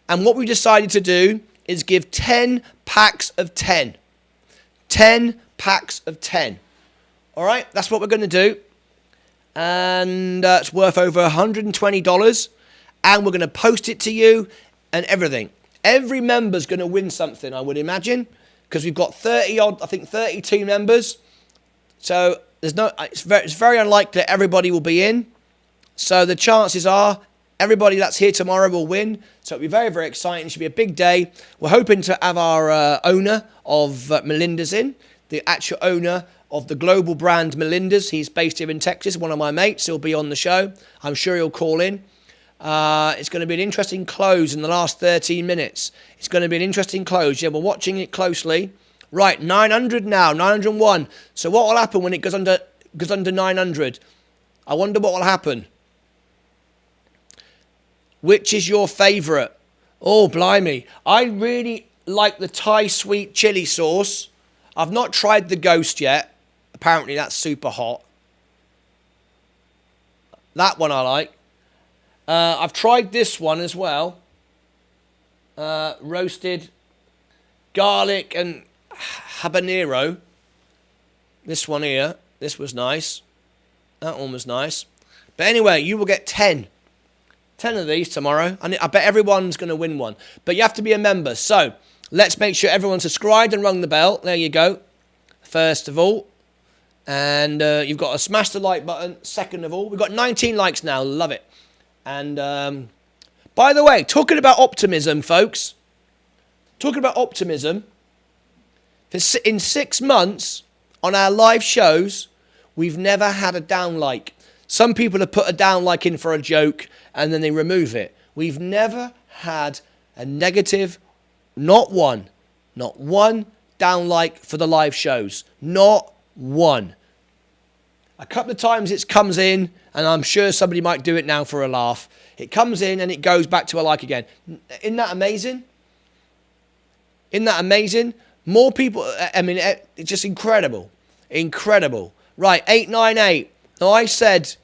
And what we decided to do is give 10 packs of 10. 10 packs of 10. All right, that's what we're going to do. And it's worth over $120, and we're going to post it to you and everything. Every member's going to win something, I would imagine, because we've got 32 members. So it's very unlikely that everybody will be in. So the chances are everybody that's here tomorrow will win. So it'll be very, very exciting. It should be a big day. We're hoping to have our owner of Melinda's in, the actual owner of the global brand Melinda's. He's based here in Texas, one of my mates. He'll be on the show. I'm sure he'll call in. It's going to be an interesting close in the last 13 minutes. It's going to be an interesting close. Yeah, we're watching it closely. Right, 900 now, 901. So what will happen when it goes under 900? I wonder what will happen. Which is your favourite? Oh, blimey. I really like the Thai sweet chili sauce. I've not tried the ghost yet. Apparently that's super hot. That one I like. I've tried this one as well. Roasted garlic and habanero. This one here. This was nice. That one was nice. But anyway, you will get 10 of these tomorrow. And I bet everyone's going to win one. But you have to be a member. So let's make sure everyone's subscribed and rung the bell. There you go. First of all. And you've got to smash the like button. Second of all. We've got 19 likes now. Love it. And by the way, talking about optimism, folks. Talking about optimism. In 6 months on our live shows, we've never had a down like. Some people have put a down like in for a joke and then they remove it. We've never had a negative, not one down like for the live shows. Not one. A couple of times it comes in, and I'm sure somebody might do it now for a laugh. It comes in and it goes back to a like again. Isn't that amazing? Isn't that amazing? More people, I mean, it's just incredible. Incredible. Right, 898. Now I said,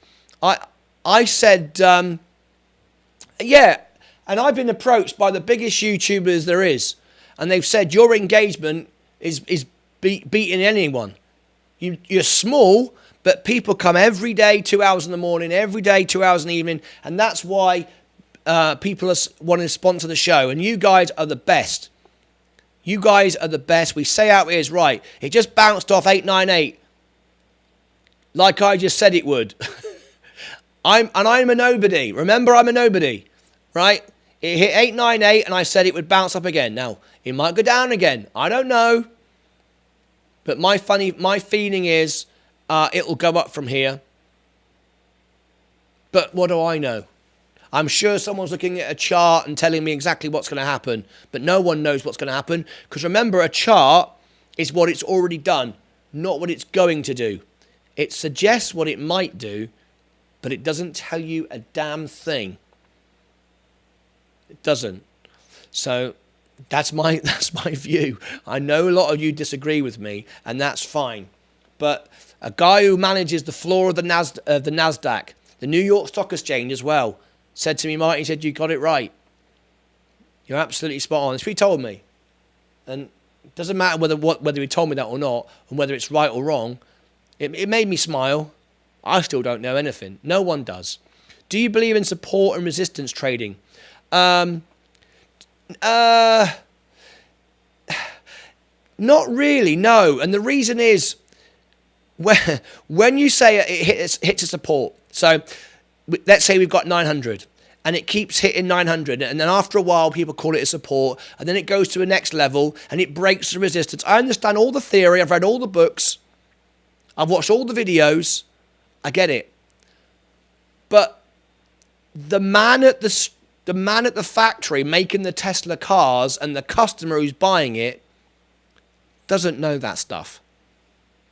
yeah, and I've been approached by the biggest YouTubers there is, and they've said your engagement is beating anyone. You're small, but people come every day, 2 hours in the morning, every day, 2 hours in the evening, and that's why people are wanting to sponsor the show. And you guys are the best. You guys are the best. We say out here is right. It just bounced off 898. Like I just said it would. I'm a nobody. Remember, I'm a nobody. Right? It hit 898 and I said it would bounce up again. Now, it might go down again. I don't know. But my feeling is it'll go up from here. But what do I know? I'm sure someone's looking at a chart and telling me exactly what's going to happen. But no one knows what's going to happen. Because remember, a chart is what it's already done, not what it's going to do. It suggests what it might do, but it doesn't tell you a damn thing. It doesn't. So that's my view. I know a lot of you disagree with me, and that's fine. But a guy who manages the floor of the NASDAQ, the New York Stock Exchange as well, said to me, Martin, he said, you got it right. You're absolutely spot on. That's what he told me. And it doesn't matter whether he told me that or not, and whether it's right or wrong. It made me smile. I still don't know anything. No one does. Do you believe in support and resistance trading? Not really, no. And the reason is, when you say it hits a support, so let's say we've got 900 and it keeps hitting 900, and then after a while people call it a support, and then it goes to the next level and it breaks the resistance. I understand all the theory. I've read all the books. I've watched all the videos. I get it. But the man at the factory making the Tesla cars and the customer who's buying it doesn't know that stuff.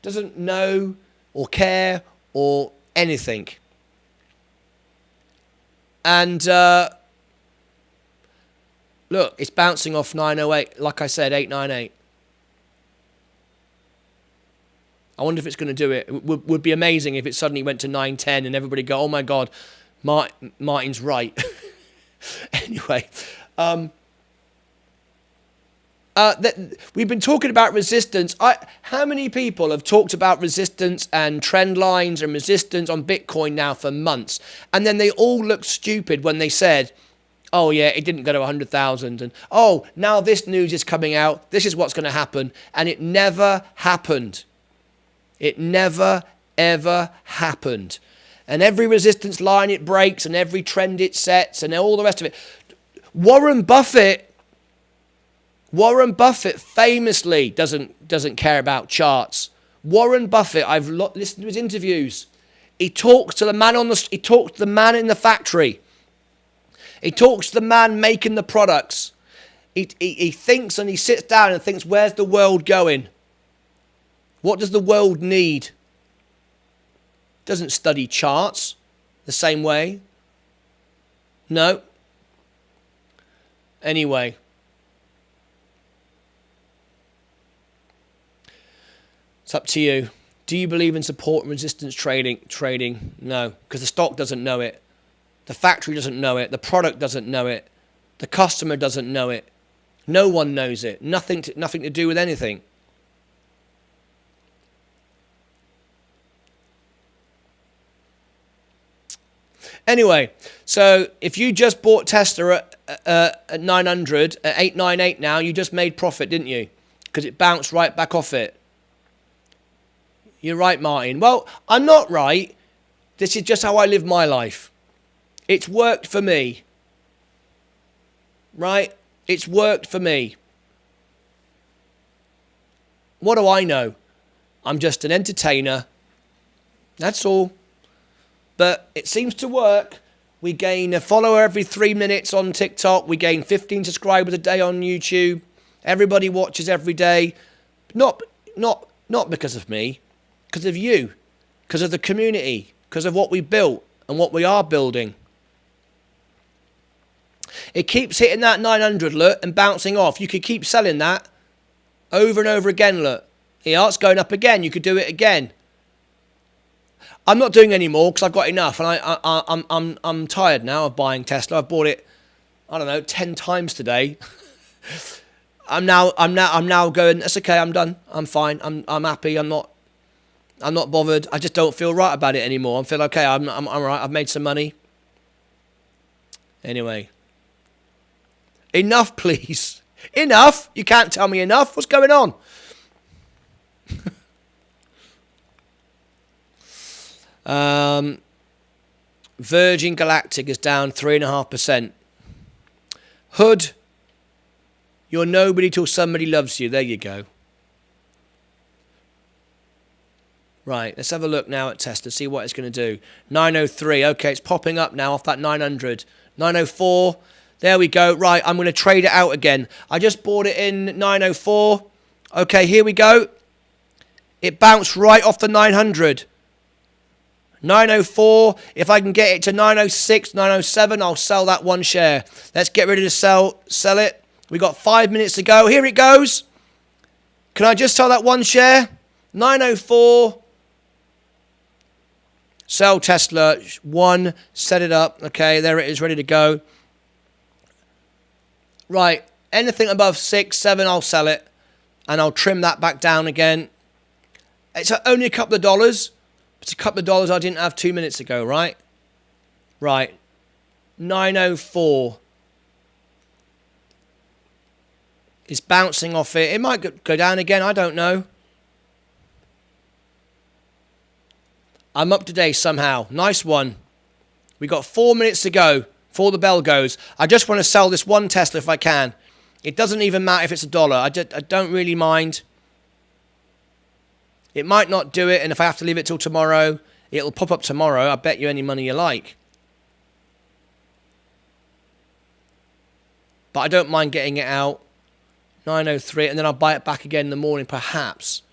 Doesn't know or care or anything. And look, it's bouncing off 908, like I said, 898. I wonder if it's going to do it. It would be amazing if it suddenly went to 910 and everybody go, oh my God, Martin's right. Anyway, we've been talking about resistance. How many people have talked about resistance and trend lines and resistance on Bitcoin now for months? And then they all looked stupid when they said, oh yeah, it didn't go to 100,000. And oh, now this news is coming out. This is what's going to happen. And it never happened. It never, ever happened. And every resistance line it breaks and every trend it sets and all the rest of it. Warren Buffett famously doesn't care about charts. Warren Buffett, I've listened to his interviews. He talks to the man he talks to the man in the factory. He talks to the man making the products. He thinks and he sits down and thinks, where's the world going? What does the world need? Doesn't study charts the same way. No, Anyway. It's up to you. Do you believe in support and resistance trading? No, because the stock doesn't know it. The factory doesn't know it. The product doesn't know it. The customer doesn't know it. No one knows it. Nothing to do with anything. Anyway, so if you just bought Tesla at 900, at 898 now, you just made profit, didn't you? Because it bounced right back off it. You're right, Martin. Well, I'm not right. This is just how I live my life. It's worked for me. Right? It's worked for me. What do I know? I'm just an entertainer. That's all. But it seems to work. We gain a follower every 3 minutes on TikTok. We gain 15 subscribers a day on YouTube. Everybody watches every day. Not because of me. Because of you. Because of the community. Because of what we built and what we are building. It keeps hitting that 900, look, and bouncing off. You could keep selling that over and over again, look. Yeah, it's going up again. You could do it again. I'm not doing any more because I've got enough, and I'm tired now of buying Tesla. I've bought it, I don't know, 10 times today. I'm now going. That's okay. I'm done. I'm fine. I'm happy. I'm not bothered. I just don't feel right about it anymore. I feel okay. I'm all right. I've made some money. Anyway, enough, please. Enough. You can't tell me enough. What's going on? Virgin Galactic is down 3.5%. Hood, you're nobody till somebody loves you. There you go. Right, let's have a look now at Tesla, see what it's going to do. 903, okay, it's popping up now off that 900. 904, there we go. Right, I'm going to trade it out again. I just bought it in 904. Okay, here we go. It bounced right off the 900. 904, if I can get it to 906, 907, I'll sell that one share. Let's get ready to sell it. We got 5 minutes to go. Here it goes. Can I just sell that one share? 904. Sell Tesla. 1. Set it up. Okay, there it is, ready to go. Right, anything above 6, 7, I'll sell it. And I'll trim that back down again. It's only a couple of dollars. It's a couple of dollars I didn't have 2 minutes ago, right? Right. 904. It's bouncing off it. It might go down again. I don't know. I'm up today somehow. Nice one. We got 4 minutes to go before the bell goes. I just want to sell this one Tesla if I can. It doesn't even matter if it's $1. I don't really mind. It might not do it, and if I have to leave it till tomorrow, it'll pop up tomorrow. I bet you any money you like. But I don't mind getting it out. 903, and then I'll buy it back again in the morning, perhaps.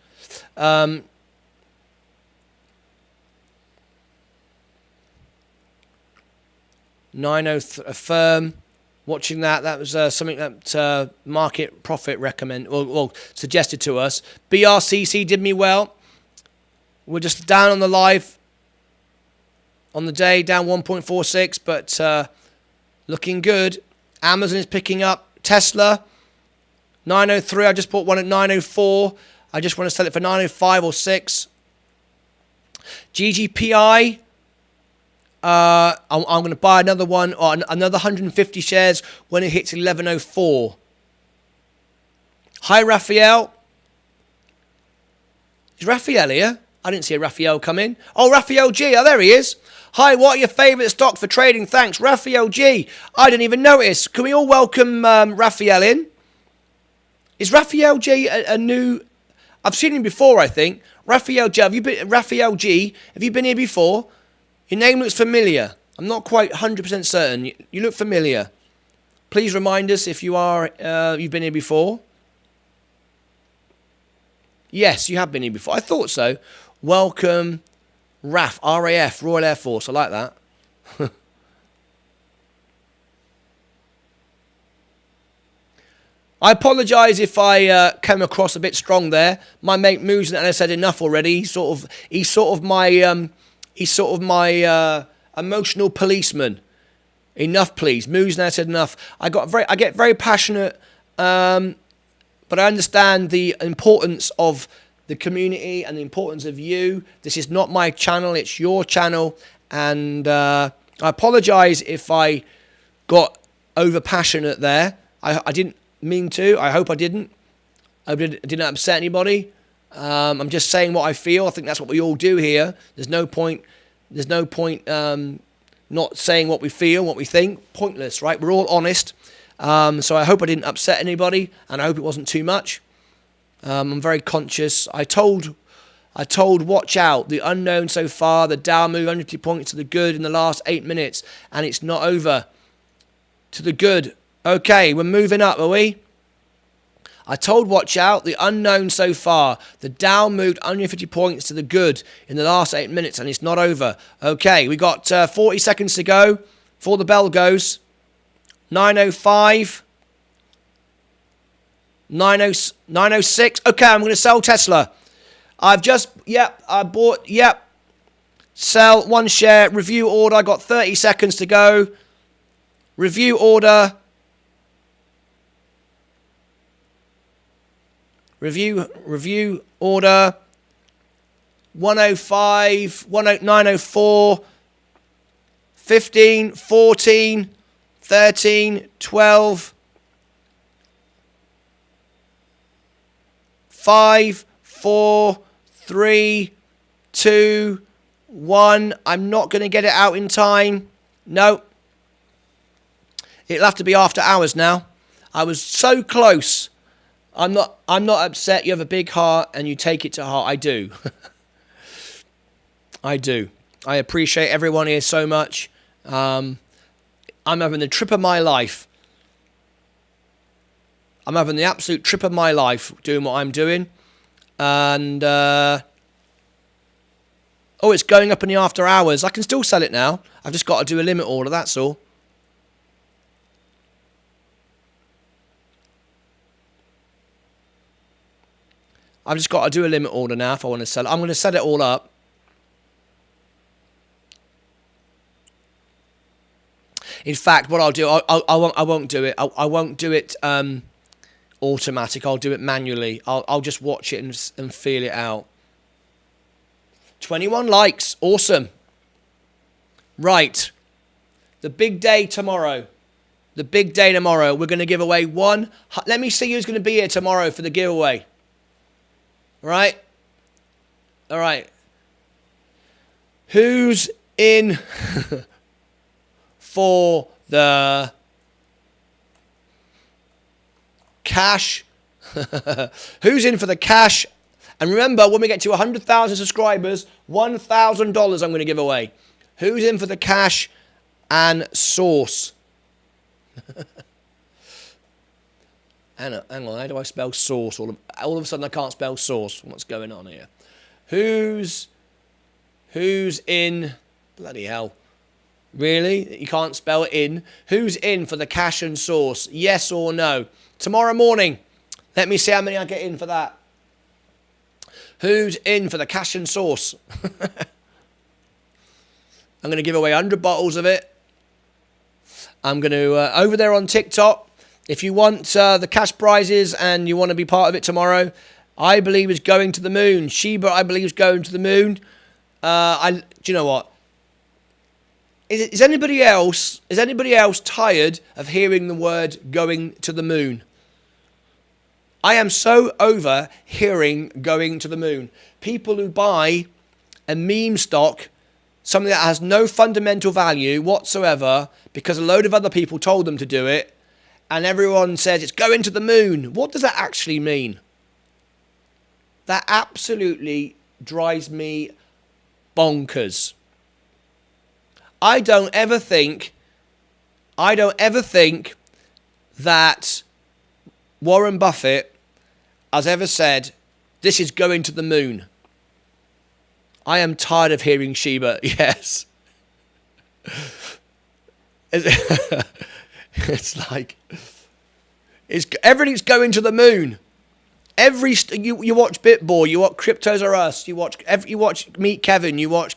903, affirm. Watching that, that was something that Market Profit suggested to us. BRCC did me well. We're just down on the live on the day, down 1.46, but looking good. Amazon is picking up. Tesla, 903. I just bought one at 904. I just want to sell it for 905 or 6. GGPI. I'm going to buy another one, or another 150 shares when it hits 1104. Hi, Raphael. Is Raphael here? I didn't see a Raphael come in. Oh, Raphael G. Oh, there he is. Hi, what are your favourite stock for trading? Thanks, Raphael G. I didn't even notice. Can we all welcome Raphael in? Is Raphael G a new... I've seen him before, I think. Raphael G. Raphael G, have you been here before? Your name looks familiar. I'm not quite 100% certain. You look familiar. Please remind us if you are, you've been here before. Yes, you have been here before. I thought so. Welcome, RAF, RAF, Royal Air Force. I like that. I apologise if I came across a bit strong there. My mate Moose and I said enough already. He's sort of my emotional policeman. Enough, please. Moose and I said enough. I get very passionate, but I understand the importance of the community and the importance of you. This is not my channel; it's your channel, and I apologise if I got over passionate there. I didn't mean to. I hope I didn't. I didn't upset anybody. I'm just saying what I feel. I think that's what we all do here. There's no point not saying what we feel, what we think. Pointless, right? We're all honest. So I hope I didn't upset anybody, and I hope it wasn't too much. I'm very conscious. I told watch out, the unknown so far, the Dow move 150 points to the good in the last 8 minutes, and it's not over. To the good. Okay, we're moving up, are we? I told watch out, the unknown so far. The Dow moved 150 points to the good in the last 8 minutes, and it's not over. Okay, we got 40 seconds to go before the bell goes. 9:05. 9:06. Okay, I'm going to sell Tesla. I bought, sell one share, review order. I got 30 seconds to go. Review order. Review order. 105, 904, 15, 14, 13, 12, 5, 4, 3, 2, 1. I'm not going to get it out in time. No. It'll have to be after hours now. I was so close. I'm not upset. You have a big heart and you take it to heart. I do. I do. I appreciate everyone here so much. I'm having the trip of my life. I'm having the absolute trip of my life doing what I'm doing. And, it's going up in the after hours. I can still sell it now. I've just got to do a limit order, that's all. I've just got to do a limit order now if I want to sell it. I'm going to set it all up. In fact, what I'll do, I won't do it. I won't do it automatic. I'll do it manually. I'll just watch it and feel it out. 21 likes. Awesome. Right. The big day tomorrow. The big day tomorrow. We're going to give away one. Let me see who's going to be here tomorrow for the giveaway. All right. All right. Who's in for the cash? Who's in for the cash? And remember, when we get to 100,000 subscribers, $1,000 I'm going to give away. Who's in for the cash and sauce? Hang on, how do I spell sauce? All of a sudden I can't spell sauce. What's going on here? Who's in? Bloody hell. Really? You can't spell in? Who's in for the cash and sauce? Yes or no? Tomorrow morning. Let me see how many I get in for that. Who's in for the cash and sauce? I'm going to give away 100 bottles of it. I'm going to, over there on TikTok, if you want the cash prizes and you want to be part of it tomorrow, I believe is going to the moon. Sheba, I believe, is going to the moon. Do you know what? Is anybody else tired of hearing the word going to the moon? I am so over hearing going to the moon. People who buy a meme stock, something that has no fundamental value whatsoever, because a load of other people told them to do it, and everyone says it's going to the moon. What does that actually mean? That absolutely drives me bonkers. I don't ever think that Warren Buffett has ever said, this is going to the moon. I am tired of hearing Sheba. Yes. It's like, Everything's going to the moon. You watch BitBall, you watch Cryptos Are Us, you watch Meet Kevin, you watch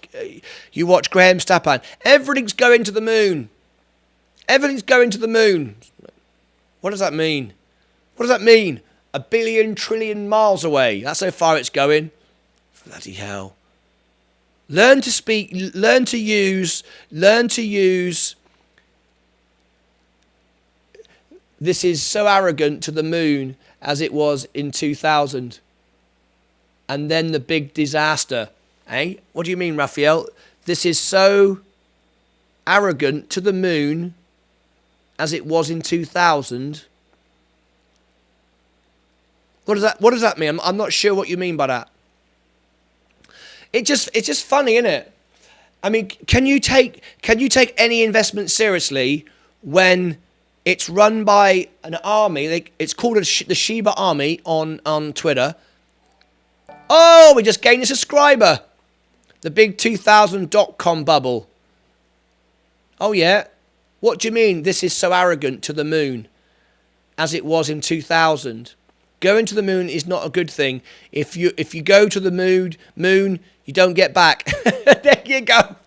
Graham Stephan. Everything's going to the moon. Everything's going to the moon. What does that mean? What does that mean? 1 billion trillion miles away. That's how far it's going. Bloody hell. Learn to speak, learn to use this is so arrogant to the moon as it was in 2000. And then the big disaster. Eh? What do you mean, Raphael? This is so arrogant to the moon as it was in 2000. What does that mean? I'm not sure what you mean by that. It's just funny, isn't it? I mean, can you take any investment seriously when it's run by an army? It's called the Shiba Army on Twitter. Oh, we just gained a subscriber. The big 2000.com bubble. Oh yeah. What do you mean this is so arrogant to the moon as it was in 2000? Going to the moon is not a good thing. If you go to the moon, you don't get back. There you go.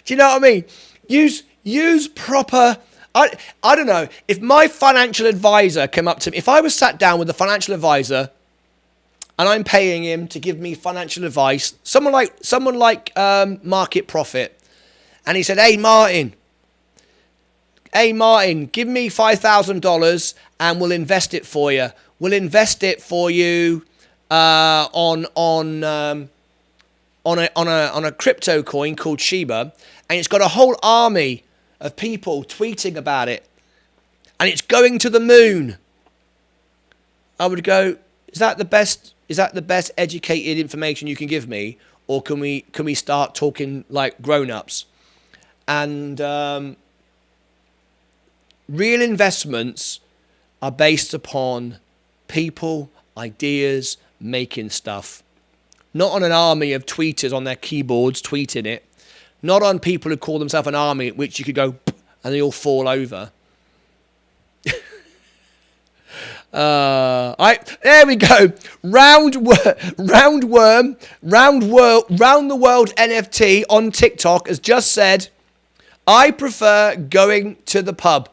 Do you know what I mean? Use proper. I don't know. If my financial advisor came up to me, if I was sat down with a financial advisor, and I'm paying him to give me financial advice, someone like Market Profit, and he said, "Hey Martin, give me $5,000 and we'll invest it for you. We'll invest it for you on a crypto coin called Shiba, and it's got a whole army of people tweeting about it, and it's going to the moon." I would go, is that the best educated information you can give me, or can we start talking like grown-ups? And real investments are based upon people, ideas, making stuff. Not on an army of tweeters on their keyboards tweeting it. Not on people who call themselves an army, which you could go and they all fall over. There we go. Round the world NFT on TikTok has just said, "I prefer going to the pub."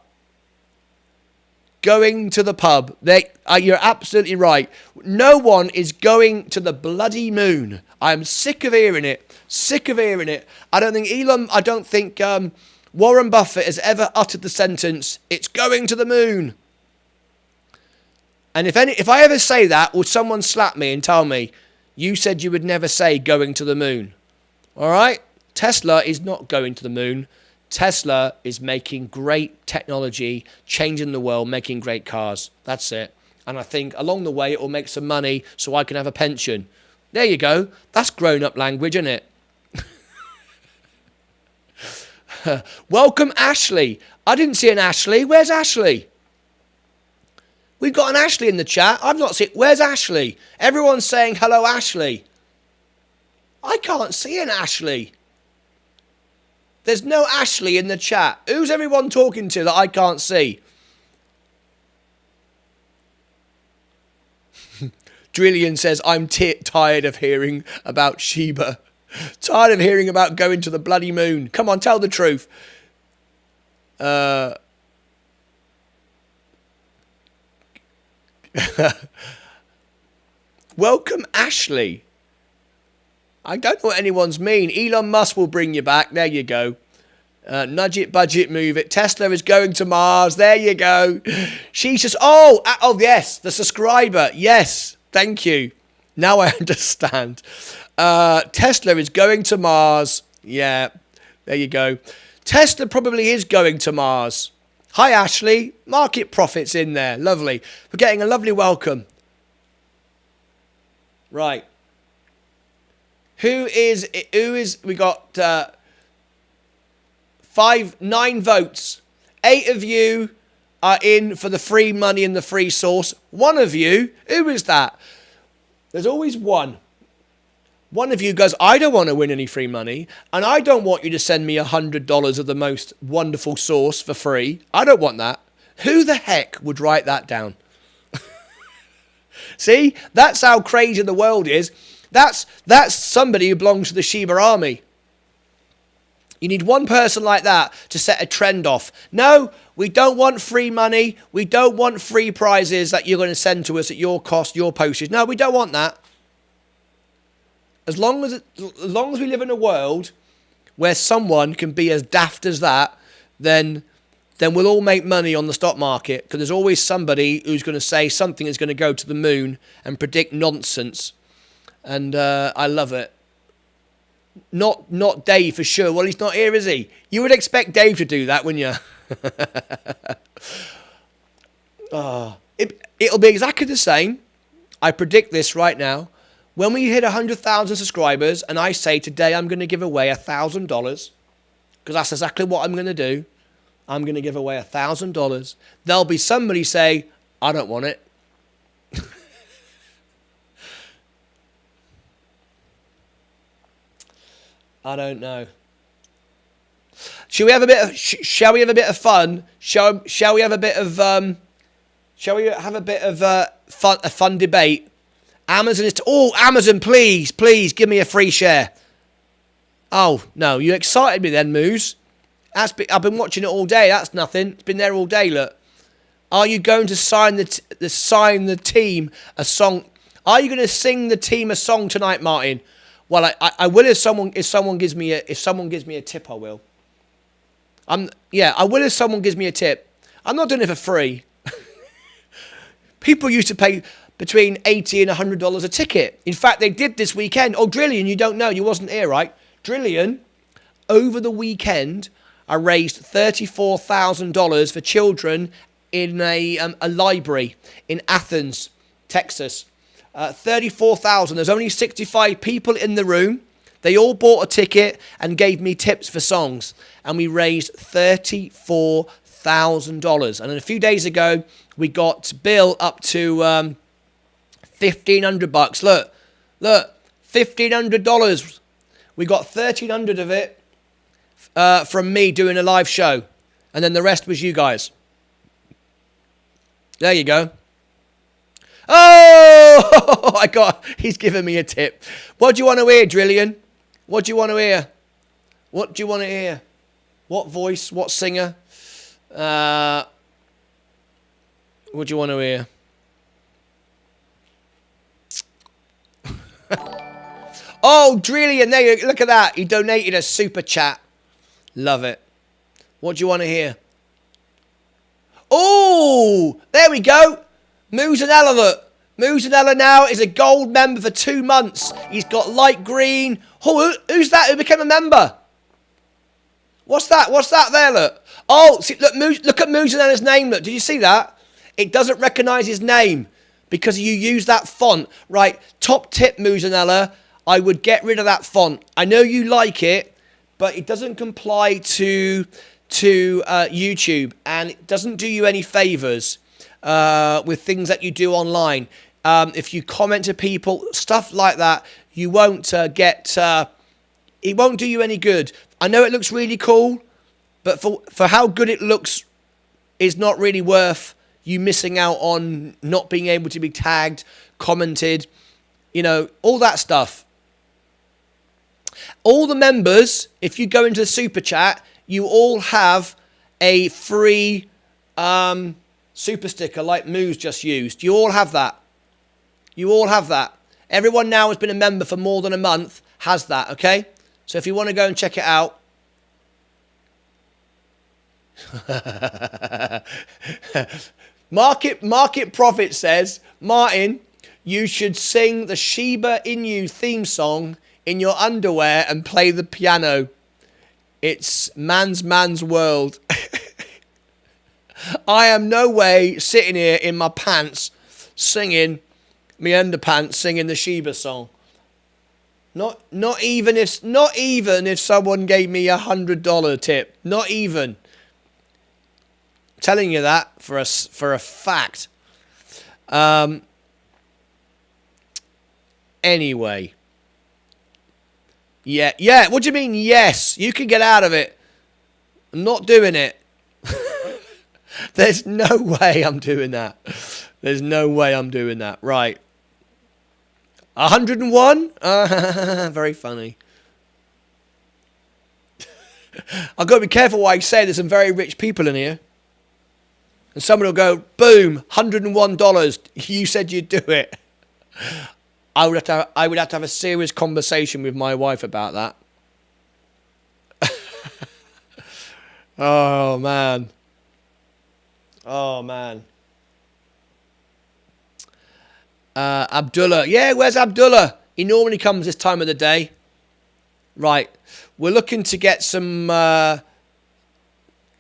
Going to the pub. You're absolutely right. No one is going to the bloody moon. I'm sick of hearing it. Sick of hearing it. I don't think Warren Buffett has ever uttered the sentence, "It's going to the moon." And if I ever say that, will someone slap me and tell me, "You said you would never say going to the moon"? All right? Tesla is not going to the moon. Tesla is making great technology, changing the world, making great cars. That's it. And I think along the way it will make some money so I can have a pension. There you go. That's grown-up language, isn't it? Welcome, Ashley. I didn't see an Ashley. Where's Ashley? We've got an Ashley in the chat. I've not seen. Where's Ashley? Everyone's saying hello, Ashley. I can't see an Ashley. There's no Ashley in the chat. Who's everyone talking to that I can't see? Drillian says, "I'm tired of hearing about Shiba. Tired of hearing about going to the bloody moon. Come on, tell the truth." Welcome, Ashley. I don't know what anyone's mean. Elon Musk will bring you back. There you go. Nudge it, budget, move it. Tesla is going to Mars. There you go. She's just, oh yes, the subscriber. Yes, thank you. Now I understand. Tesla is going to Mars. Yeah, there you go. Tesla probably is going to Mars. Hi, Ashley. Market Profit's in there. Lovely. We're getting a lovely welcome. Right. Who is, we got 9 votes. 8 of you are in for the free money and the free source. 1 of you, who is that? There's always one. One of you goes, "I don't want to win any free money, and I don't want you to send me $100 of the most wonderful source for free. I don't want that." Who the heck would write that down? See, that's how crazy the world is. That's somebody who belongs to the Shiba army. You need one person like that to set a trend off. No, we don't want free money. We don't want free prizes that you're going to send to us at your cost, your postage. No, we don't want that. As long as we live in a world where someone can be as daft as that, then we'll all make money on the stock market, because there's always somebody who's going to say something is going to go to the moon and predict nonsense. And I love it. Not Dave for sure. Well, he's not here, is he? You would expect Dave to do that, wouldn't you? It'll be exactly the same. I predict this right now. When we hit 100,000 subscribers and I say today I'm going to give away $1,000, because that's exactly what I'm going to do. I'm going to give away $1,000. There'll be somebody say, I don't want it. I don't know. Shall we have a bit of fun? Shall we have a bit of a fun debate? Amazon is Amazon, please give me a free share. Oh no, you excited me then, Moose. I've been watching it all day. That's nothing. It's been there all day. Look, are you going to sign the team a song? Are you going to sing the team a song tonight, Martyn? Well, I will if someone gives me a tip. I will. I will if someone gives me a tip. I'm not doing it for free. People used to pay between $80 and $100 a ticket. In fact, they did this weekend. Oh, Drillian, you don't know. You wasn't here, right? Drillian, over the weekend, I raised $34,000 for children in a library in Athens, Texas. 34,000. There's only 65 people in the room. They all bought a ticket and gave me tips for songs. And we raised $34,000. And then a few days ago, we got Bill up to $1,500. Look, $1,500. We got $1,300 of it from me doing a live show. And then the rest was you guys. There you go. Oh, he's giving me a tip. What do you want to hear, Drillian? What do you want to hear? What do you want to hear? What voice? What singer? What do you want to hear? Oh, Drillian, there you go. Look at that. He donated a super chat. Love it. What do you want to hear? Oh, there we go. Musanella, look. Musanella now is a gold member for 2 months. He's got light green. Oh, who's that? Who became a member? What's that? What's that there, look? Oh, see, look at Musanella's name, look. Did you see that? It doesn't recognise his name because you use that font. Right, top tip, Musanella. I would get rid of that font. I know you like it, but it doesn't comply to YouTube, and it doesn't do you any favours with things that you do online. If you comment to people, stuff like that, you won't get. It won't do you any good. I know it looks really cool, but for how good it looks, is not really worth you missing out on not being able to be tagged, commented, you know, all that stuff. All the members, if you go into the super chat, you all have a free super sticker like Moose just used. You all have that. You all have that. Everyone now has been a member for more than a month has that, okay? So if you want to go and check it out. Market Profit says, Martyn, you should sing the Shiba Inu theme song in your underwear and play the piano. It's man's world. I am no way sitting here in my pants singing my underpants singing the Shiba song. Not even if someone gave me $100 tip. Not even. I'm telling you that for a fact. Anyway. Yeah. What do you mean, yes? You can get out of it. I'm not doing it. There's no way I'm doing that. There's no way I'm doing that. Right. 101? Very funny. I've got to be careful what I say. There's some very rich people in here. And someone will go, boom, $101. You said you'd do it. I would have to have a serious conversation with my wife about that. Oh, man. Oh, man. Abdullah. Yeah, where's Abdullah? He normally comes this time of the day. Right. We're looking to get some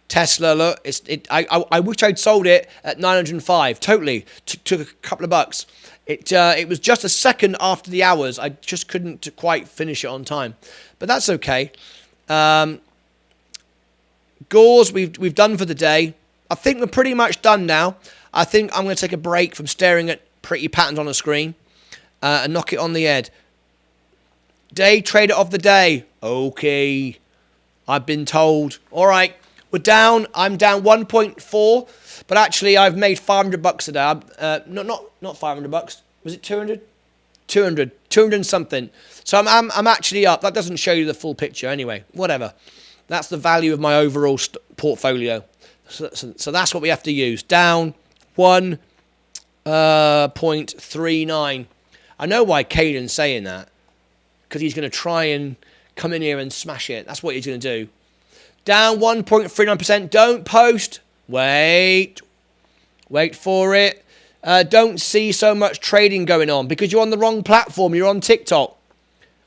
Tesla. Look, I wish I'd sold it at 905. Totally. Took a couple of bucks. It was just a second after the hours. I just couldn't quite finish it on time. But that's okay. Gauze, we've done for the day. I think we're pretty much done now. I think I'm going to take a break from staring at pretty patterns on a screen and knock it on the head. Day trader of the day. Okay. I've been told. All right. We're down. I'm down 1.4. But actually, I've made $500 today. Not 500 bucks. Was it 200? 200 and something. So I'm actually up. That doesn't show you the full picture anyway. Whatever. That's the value of my overall portfolio. So that's what we have to use. Down 1.39. I know why Caden's saying that. Because he's going to try and come in here and smash it. That's what he's going to do. Down 1.39%. Don't post. Wait for it. Don't see so much trading going on because you're on the wrong platform. You're on TikTok.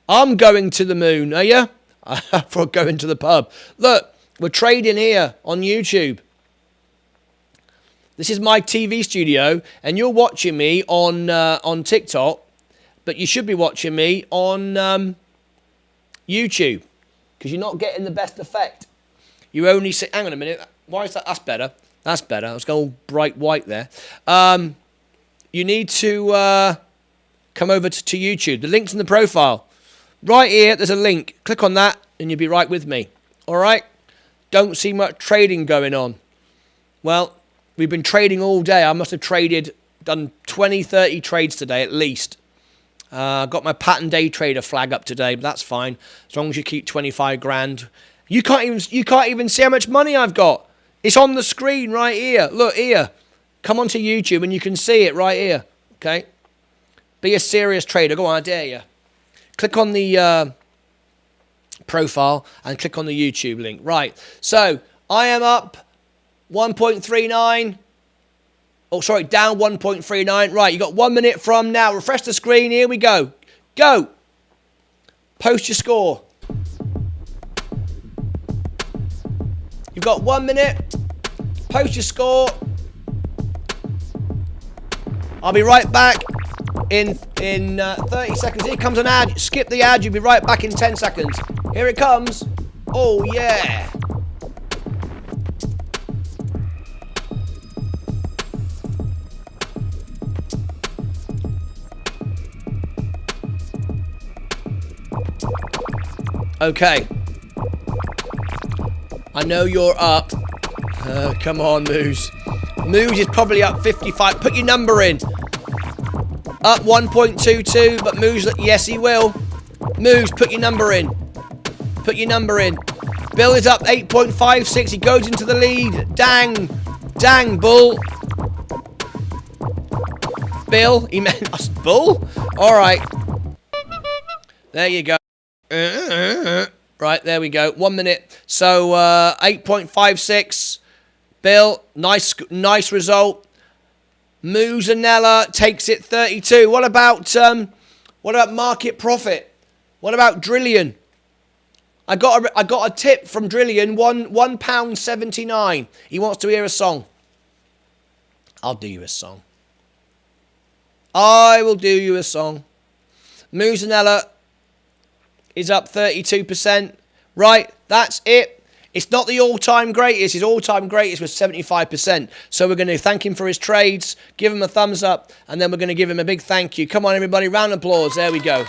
I'm going to the moon. Are you? For going to the pub. Look, we're trading here on YouTube. This is my TV studio, and you're watching me on TikTok, but you should be watching me on YouTube because you're not getting the best effect. You only see. Hang on a minute. Why is that? That's better. That's better. I was going all bright white there. You need to come over to YouTube. The link's in the profile. Right here, there's a link. Click on that, and you'll be right with me. All right? Don't see much trading going on. Well, we've been trading all day. I must have done 20, 30 trades today at least. Got my pattern day trader flag up today, but that's fine. As long as you keep 25 grand. You can't even see how much money I've got. It's on the screen right here. Look here. Come onto YouTube and you can see it right here. Okay? Be a serious trader. Go on, I dare you. Click on the profile and click on the YouTube link. Right. So, I am up 1.39. Oh, sorry, down 1.39. Right, you got 1 minute from now. Refresh the screen. Here we go. Go. Post your score. You've got 1 minute. Post your score. I'll be right back in 30 seconds. Here comes an ad. Skip the ad. You'll be right back in 10 seconds. Here it comes. Oh, yeah. Okay. I know you're up. Come on, Moose. Moose is probably up 55. Put your number in. Up 1.22, but Moose, yes, he will. Moose, put your number in. Put your number in. Bill is up 8.56. He goes into the lead. Dang. Dang, Bull. Bill, he meant us. Bull? All right. There you go. Right, there we go. 1 minute. So, 8.56. Bill, nice result. Muzanella takes it 32. What about market profit? What about Drillion? I got a tip from Drillion, £1.79. He wants to hear a song. I'll do you a song. I will do you a song. Muzanella is up 32%. Right, that's it. It's not the all-time greatest. His all-time greatest was 75%. So we're going to thank him for his trades, give him a thumbs up, and then we're going to give him a big thank you. Come on, everybody, round of applause. There we go.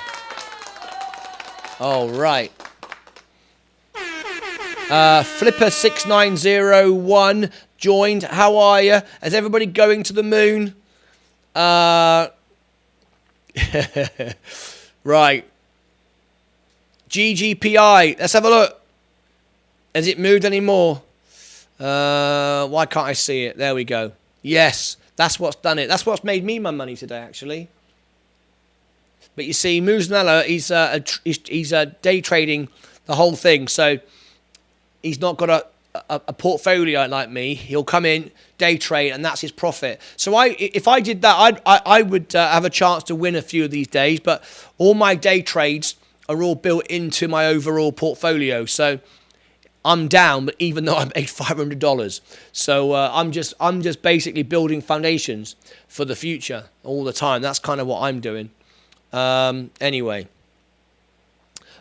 All right. Flipper6901 joined. How are you? Is everybody going to the moon? Right. GGPI. Let's have a look. Has it moved anymore? Why can't I see it? There we go. Yes, that's what's done it. That's what's made me my money today, actually. But you see, Musanella, he's day trading the whole thing, so he's not got a portfolio like me. He'll come in, day trade, and that's his profit. So if I did that, I would have a chance to win a few of these days. But all my day trades are all built into my overall portfolio. So I'm down, but even though I made $500, so I'm just basically building foundations for the future all the time. That's kind of what I'm doing. Anyway,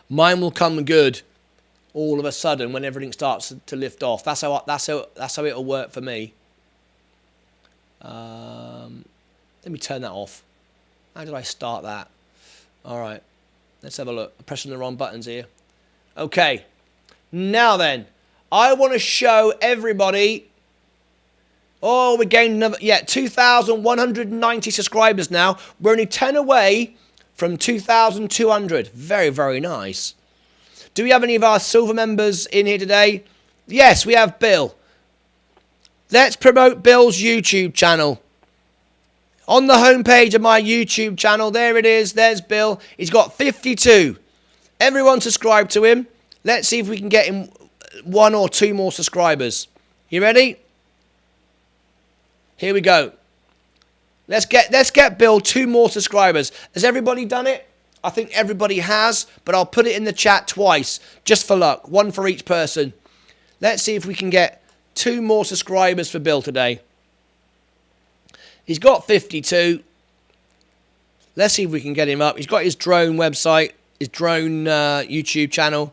mine will come good all of a sudden when everything starts to lift off. That's how it'll work for me. Let me turn that off. How did I start that? All right, let's have a look. I'm pressing the wrong buttons here. Okay, now then, I want to show everybody. Oh, we gained another, 2,190 subscribers now. We're only 10 away from 2,200. Very, very nice. Do we have any of our silver members in here today? Yes, we have Bill. Let's promote Bill's YouTube channel. On the homepage of my YouTube channel, there it is. There's Bill. He's got 52. Everyone subscribe to him. Let's see if we can get him 1 or 2 more subscribers. You ready? Here we go. Let's get Bill 2 more subscribers. Has everybody done it? I think everybody has, but I'll put it in the chat twice, just for luck. 1 for each person. Let's see if we can get 2 more subscribers for Bill today. He's got 52. Let's see if we can get him up. He's got his drone website, his drone YouTube channel.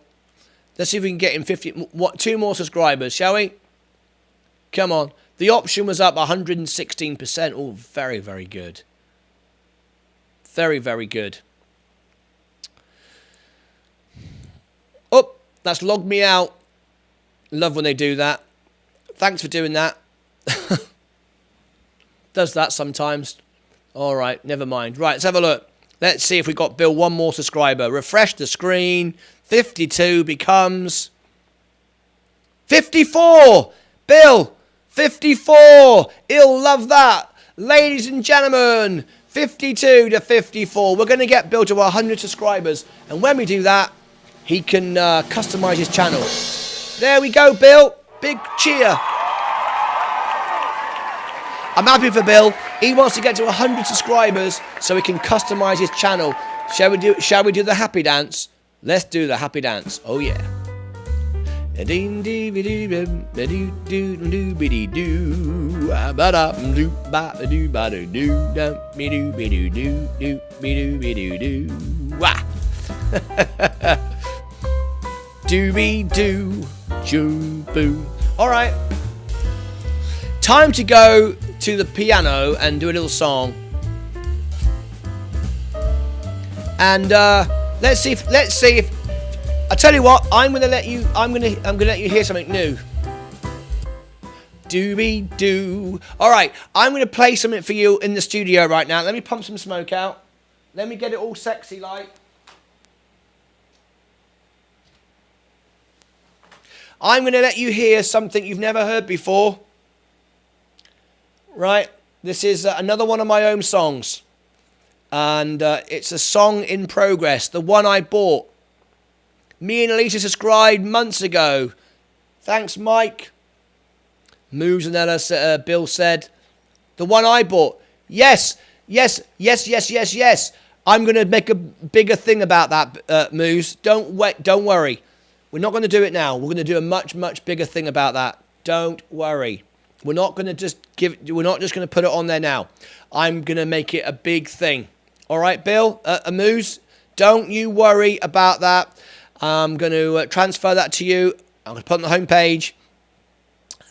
Let's see if we can get him 2 more subscribers, shall we? Come on. The option was up 116%. Oh, very, very good. Very, very good. Oh, that's logged me out. Love when they do that. Thanks for doing that. Does that sometimes. All right, never mind. Right, let's have a look. Let's see if we got Bill 1 more subscriber. Refresh the screen. 52 becomes 54. Bill, 54. He'll love that. Ladies and gentlemen, 52 to 54. We're going to get Bill to 100 subscribers. And when we do that, he can customize his channel. There we go, Bill. Big cheer. I'm happy for Bill. He wants to get to 100 subscribers so he can customize his channel. Shall we do the happy dance? Let's do the happy dance. Oh yeah. All right. Time to go to the piano and do a little song. And let's see if I tell you what, I'm gonna let you hear something new. Doobie doo. All right, I'm gonna play something for you in the studio right now. Let me pump some smoke out. Let me get it all sexy like. I'm gonna let you hear something you've never heard before. Right, this is another one of my own songs. And it's a song in progress, the one I bought. Me and Elisa subscribed months ago. Thanks, Mike. Moves and Ella, Bill said. The one I bought. Yes. I'm going to make a bigger thing about that, Moves. Don't worry. We're not going to do it now. We're going to do a much, much bigger thing about that. Don't worry. We're not going to just put it on there now. I'm going to make it a big thing. All right, Bill, Moose, don't you worry about that. I'm going to transfer that to you. I'm going to put it on the home page.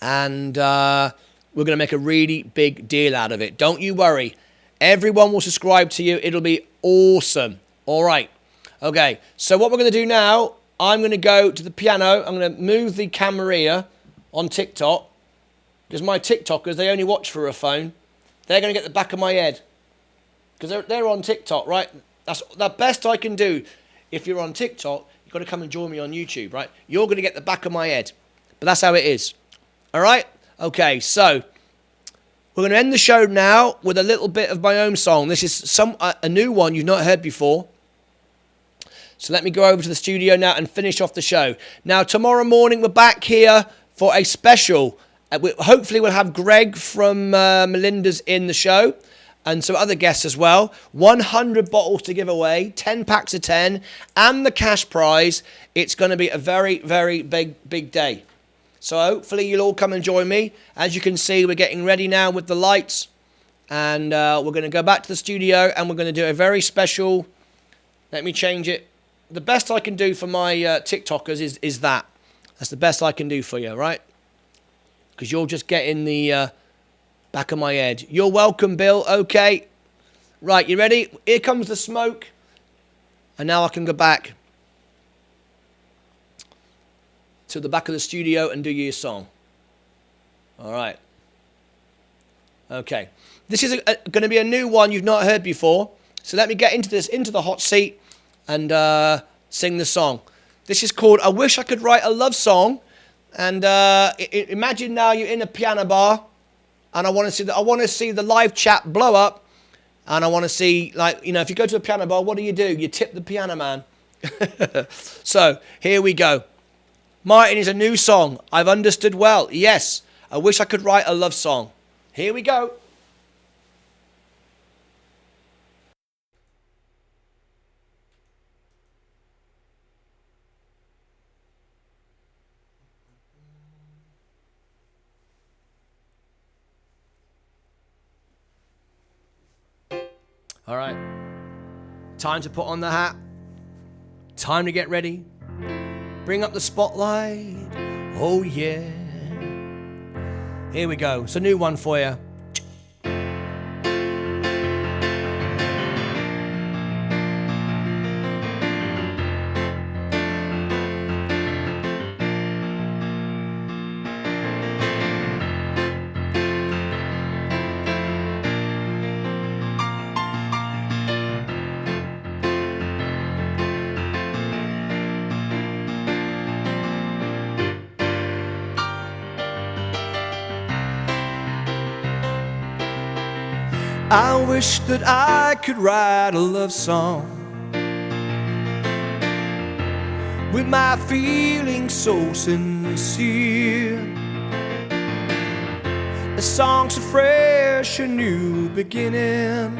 And we're going to make a really big deal out of it. Don't you worry. Everyone will subscribe to you. It'll be awesome. All right. Okay, so what we're going to do now I'm going to go to the piano. I'm going to move the camera here on TikTok, because my TikTokers, they only watch for a phone. They're going to get the back of my head, because they're on TikTok, right? That's the best I can do. If you're on TikTok, you've got to come and join me on YouTube, right? You're going to get the back of my head. But that's how it is. All right? Okay, so we're going to end the show now with a little bit of my own song. This is a new one you've not heard before. So let me go over to the studio now and finish off the show. Now, tomorrow morning, we're back here for a special. Hopefully, we'll have Greg from Melinda's in the show and some other guests as well. 100 bottles to give away, 10 packs of 10, and the cash prize. It's going to be a very, very big day. So hopefully, you'll all come and join me. As you can see, we're getting ready now with the lights. And we're going to go back to the studio and we're going to do a very special... Let me change it. The best I can do for my TikTokers is that. That's the best I can do for you, right? Because you'll just get in the back of my head. You're welcome, Bill. Okay. Right, you ready? Here comes the smoke. And now I can go back to the back of the studio and do your song. All right. Okay. This is going to be a new one you've not heard before. So let me get into this, into the hot seat, and sing the song. This is called I Wish I Could Write a Love Song. And imagine now you're in a piano bar, and I want to see the live chat blow up, and I want to see, like, you know, if you go to a piano bar, what do? You tip the piano man. So here we go. Martyn is a new song. I've understood well. Yes, I wish I could write a love song. Here we go. All right, time to put on the hat, time to get ready, bring up the spotlight, oh yeah. Here we go, it's a new one for you. I wish that I could write a love song with my feelings so sincere, a song so fresh, a new beginning,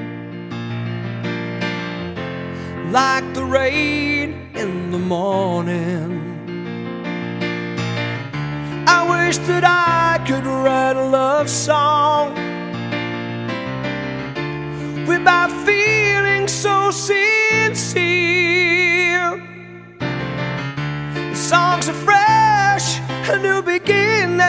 like the rain in the morning. I wish that I could write a love song with my feelings so sincere, the songs are fresh, a new beginning,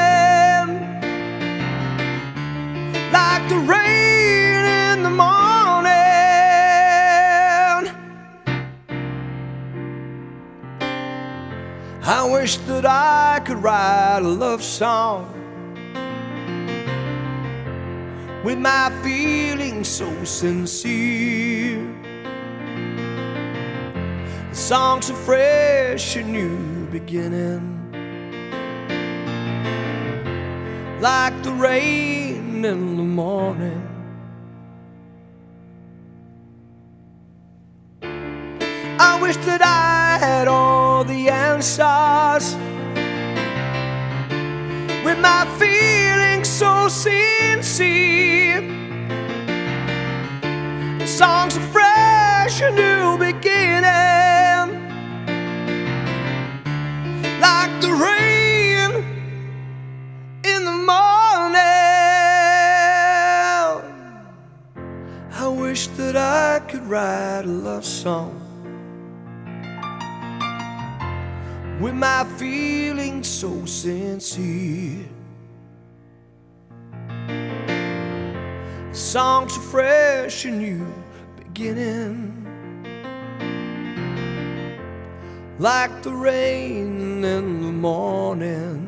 like the rain in the morning. I wish that I could write a love song with my feelings so sincere, the songs are fresh, a new beginning, like the rain in the morning. I wish that I had all the answers, with my feelings so sincere, the songs are fresh, a new beginning, like the rain in the morning. I wish that I could write a love song with my feelings so sincere, songs are fresh, a new beginning, like the rain in the morning.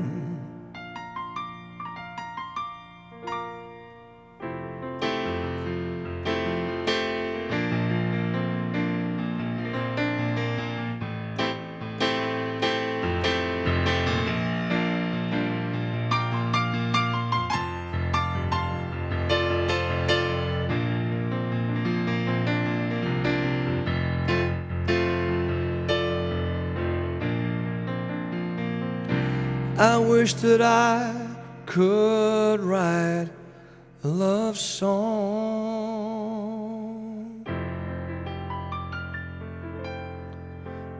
I wish that I could write a love song.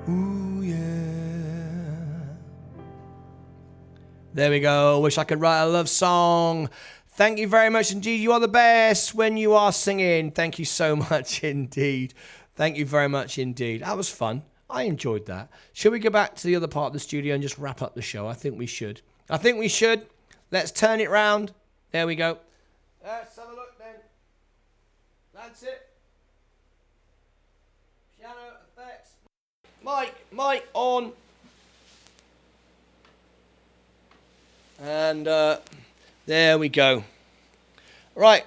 Ooh, yeah. There we go. Wish I could write a love song. Thank you very much indeed. You are the best when you are singing. Thank you so much indeed. Thank you very much indeed. That was fun. I enjoyed that. Should we go back to the other part of the studio and just wrap up the show? I think we should. Let's turn it round. There we go. Let's have a look then. That's it. Piano effects. Mic on. And there we go. Right.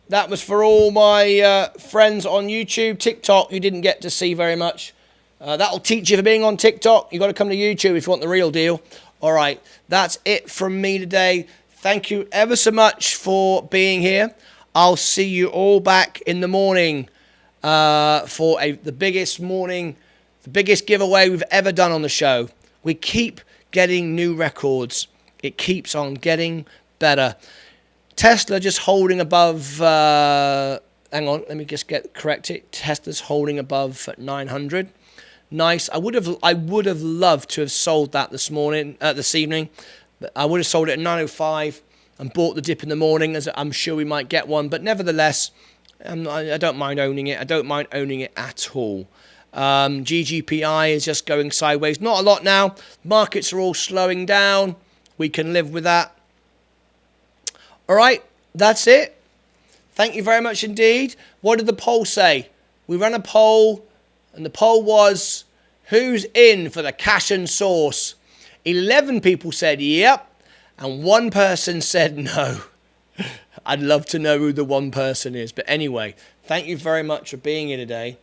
That was for all my friends on YouTube. TikTok, you didn't get to see very much. That'll teach you for being on TikTok. You've got to come to YouTube if you want the real deal. All right, that's it from me today. Thank you ever so much for being here. I'll see you all back in the morning for the biggest giveaway we've ever done on the show. We keep getting new records. It keeps on getting better. Tesla just holding above... hang on, let me just get corrected. Tesla's holding above 900. Nice. I would have loved to have sold that this evening. But I would have sold it at 905 and bought the dip in the morning, as I'm sure we might get one. But nevertheless, I don't mind owning it. I don't mind owning it at all. GGPI is just going sideways. Not a lot now. Markets are all slowing down. We can live with that. All right, that's it. Thank you very much indeed. What did the poll say? We ran a poll. And the poll was, who's in for the cash and sauce? 11 people said yep, and 1 person said no. I'd love to know who the 1 person is. But anyway, thank you very much for being here today.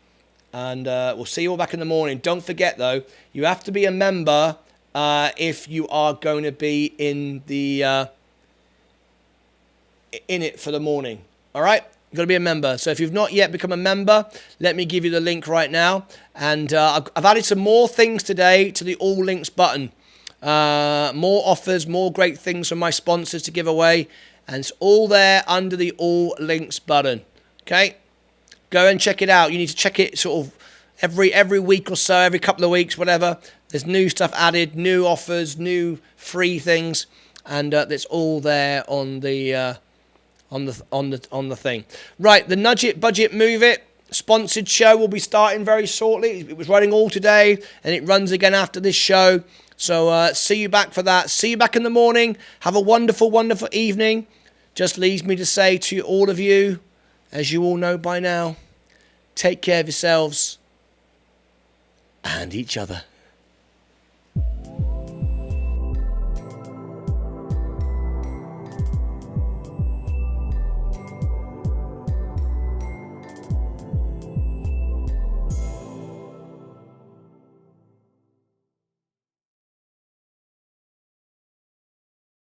And we'll see you all back in the morning. Don't forget, though, you have to be a member if you are going to be in it for the morning. All right? You've got to be a member. So if you've not yet become a member, let me give you the link right now. And I've added some more things today to the all links button. More offers, more great things from my sponsors to give away. And it's all there under the all links button. Okay? Go and check it out. You need to check it sort of every week or so, every couple of weeks, whatever. There's new stuff added, new offers, new free things. And it's all there on the... on the thing. Right, the Nudge It, Budget, Move It sponsored show will be starting very shortly. It was running all today, and it runs again after this show. So see you back for that. See you back in the morning. Have a wonderful, wonderful evening. Just leaves me to say to all of you, as you all know by now, take care of yourselves and each other.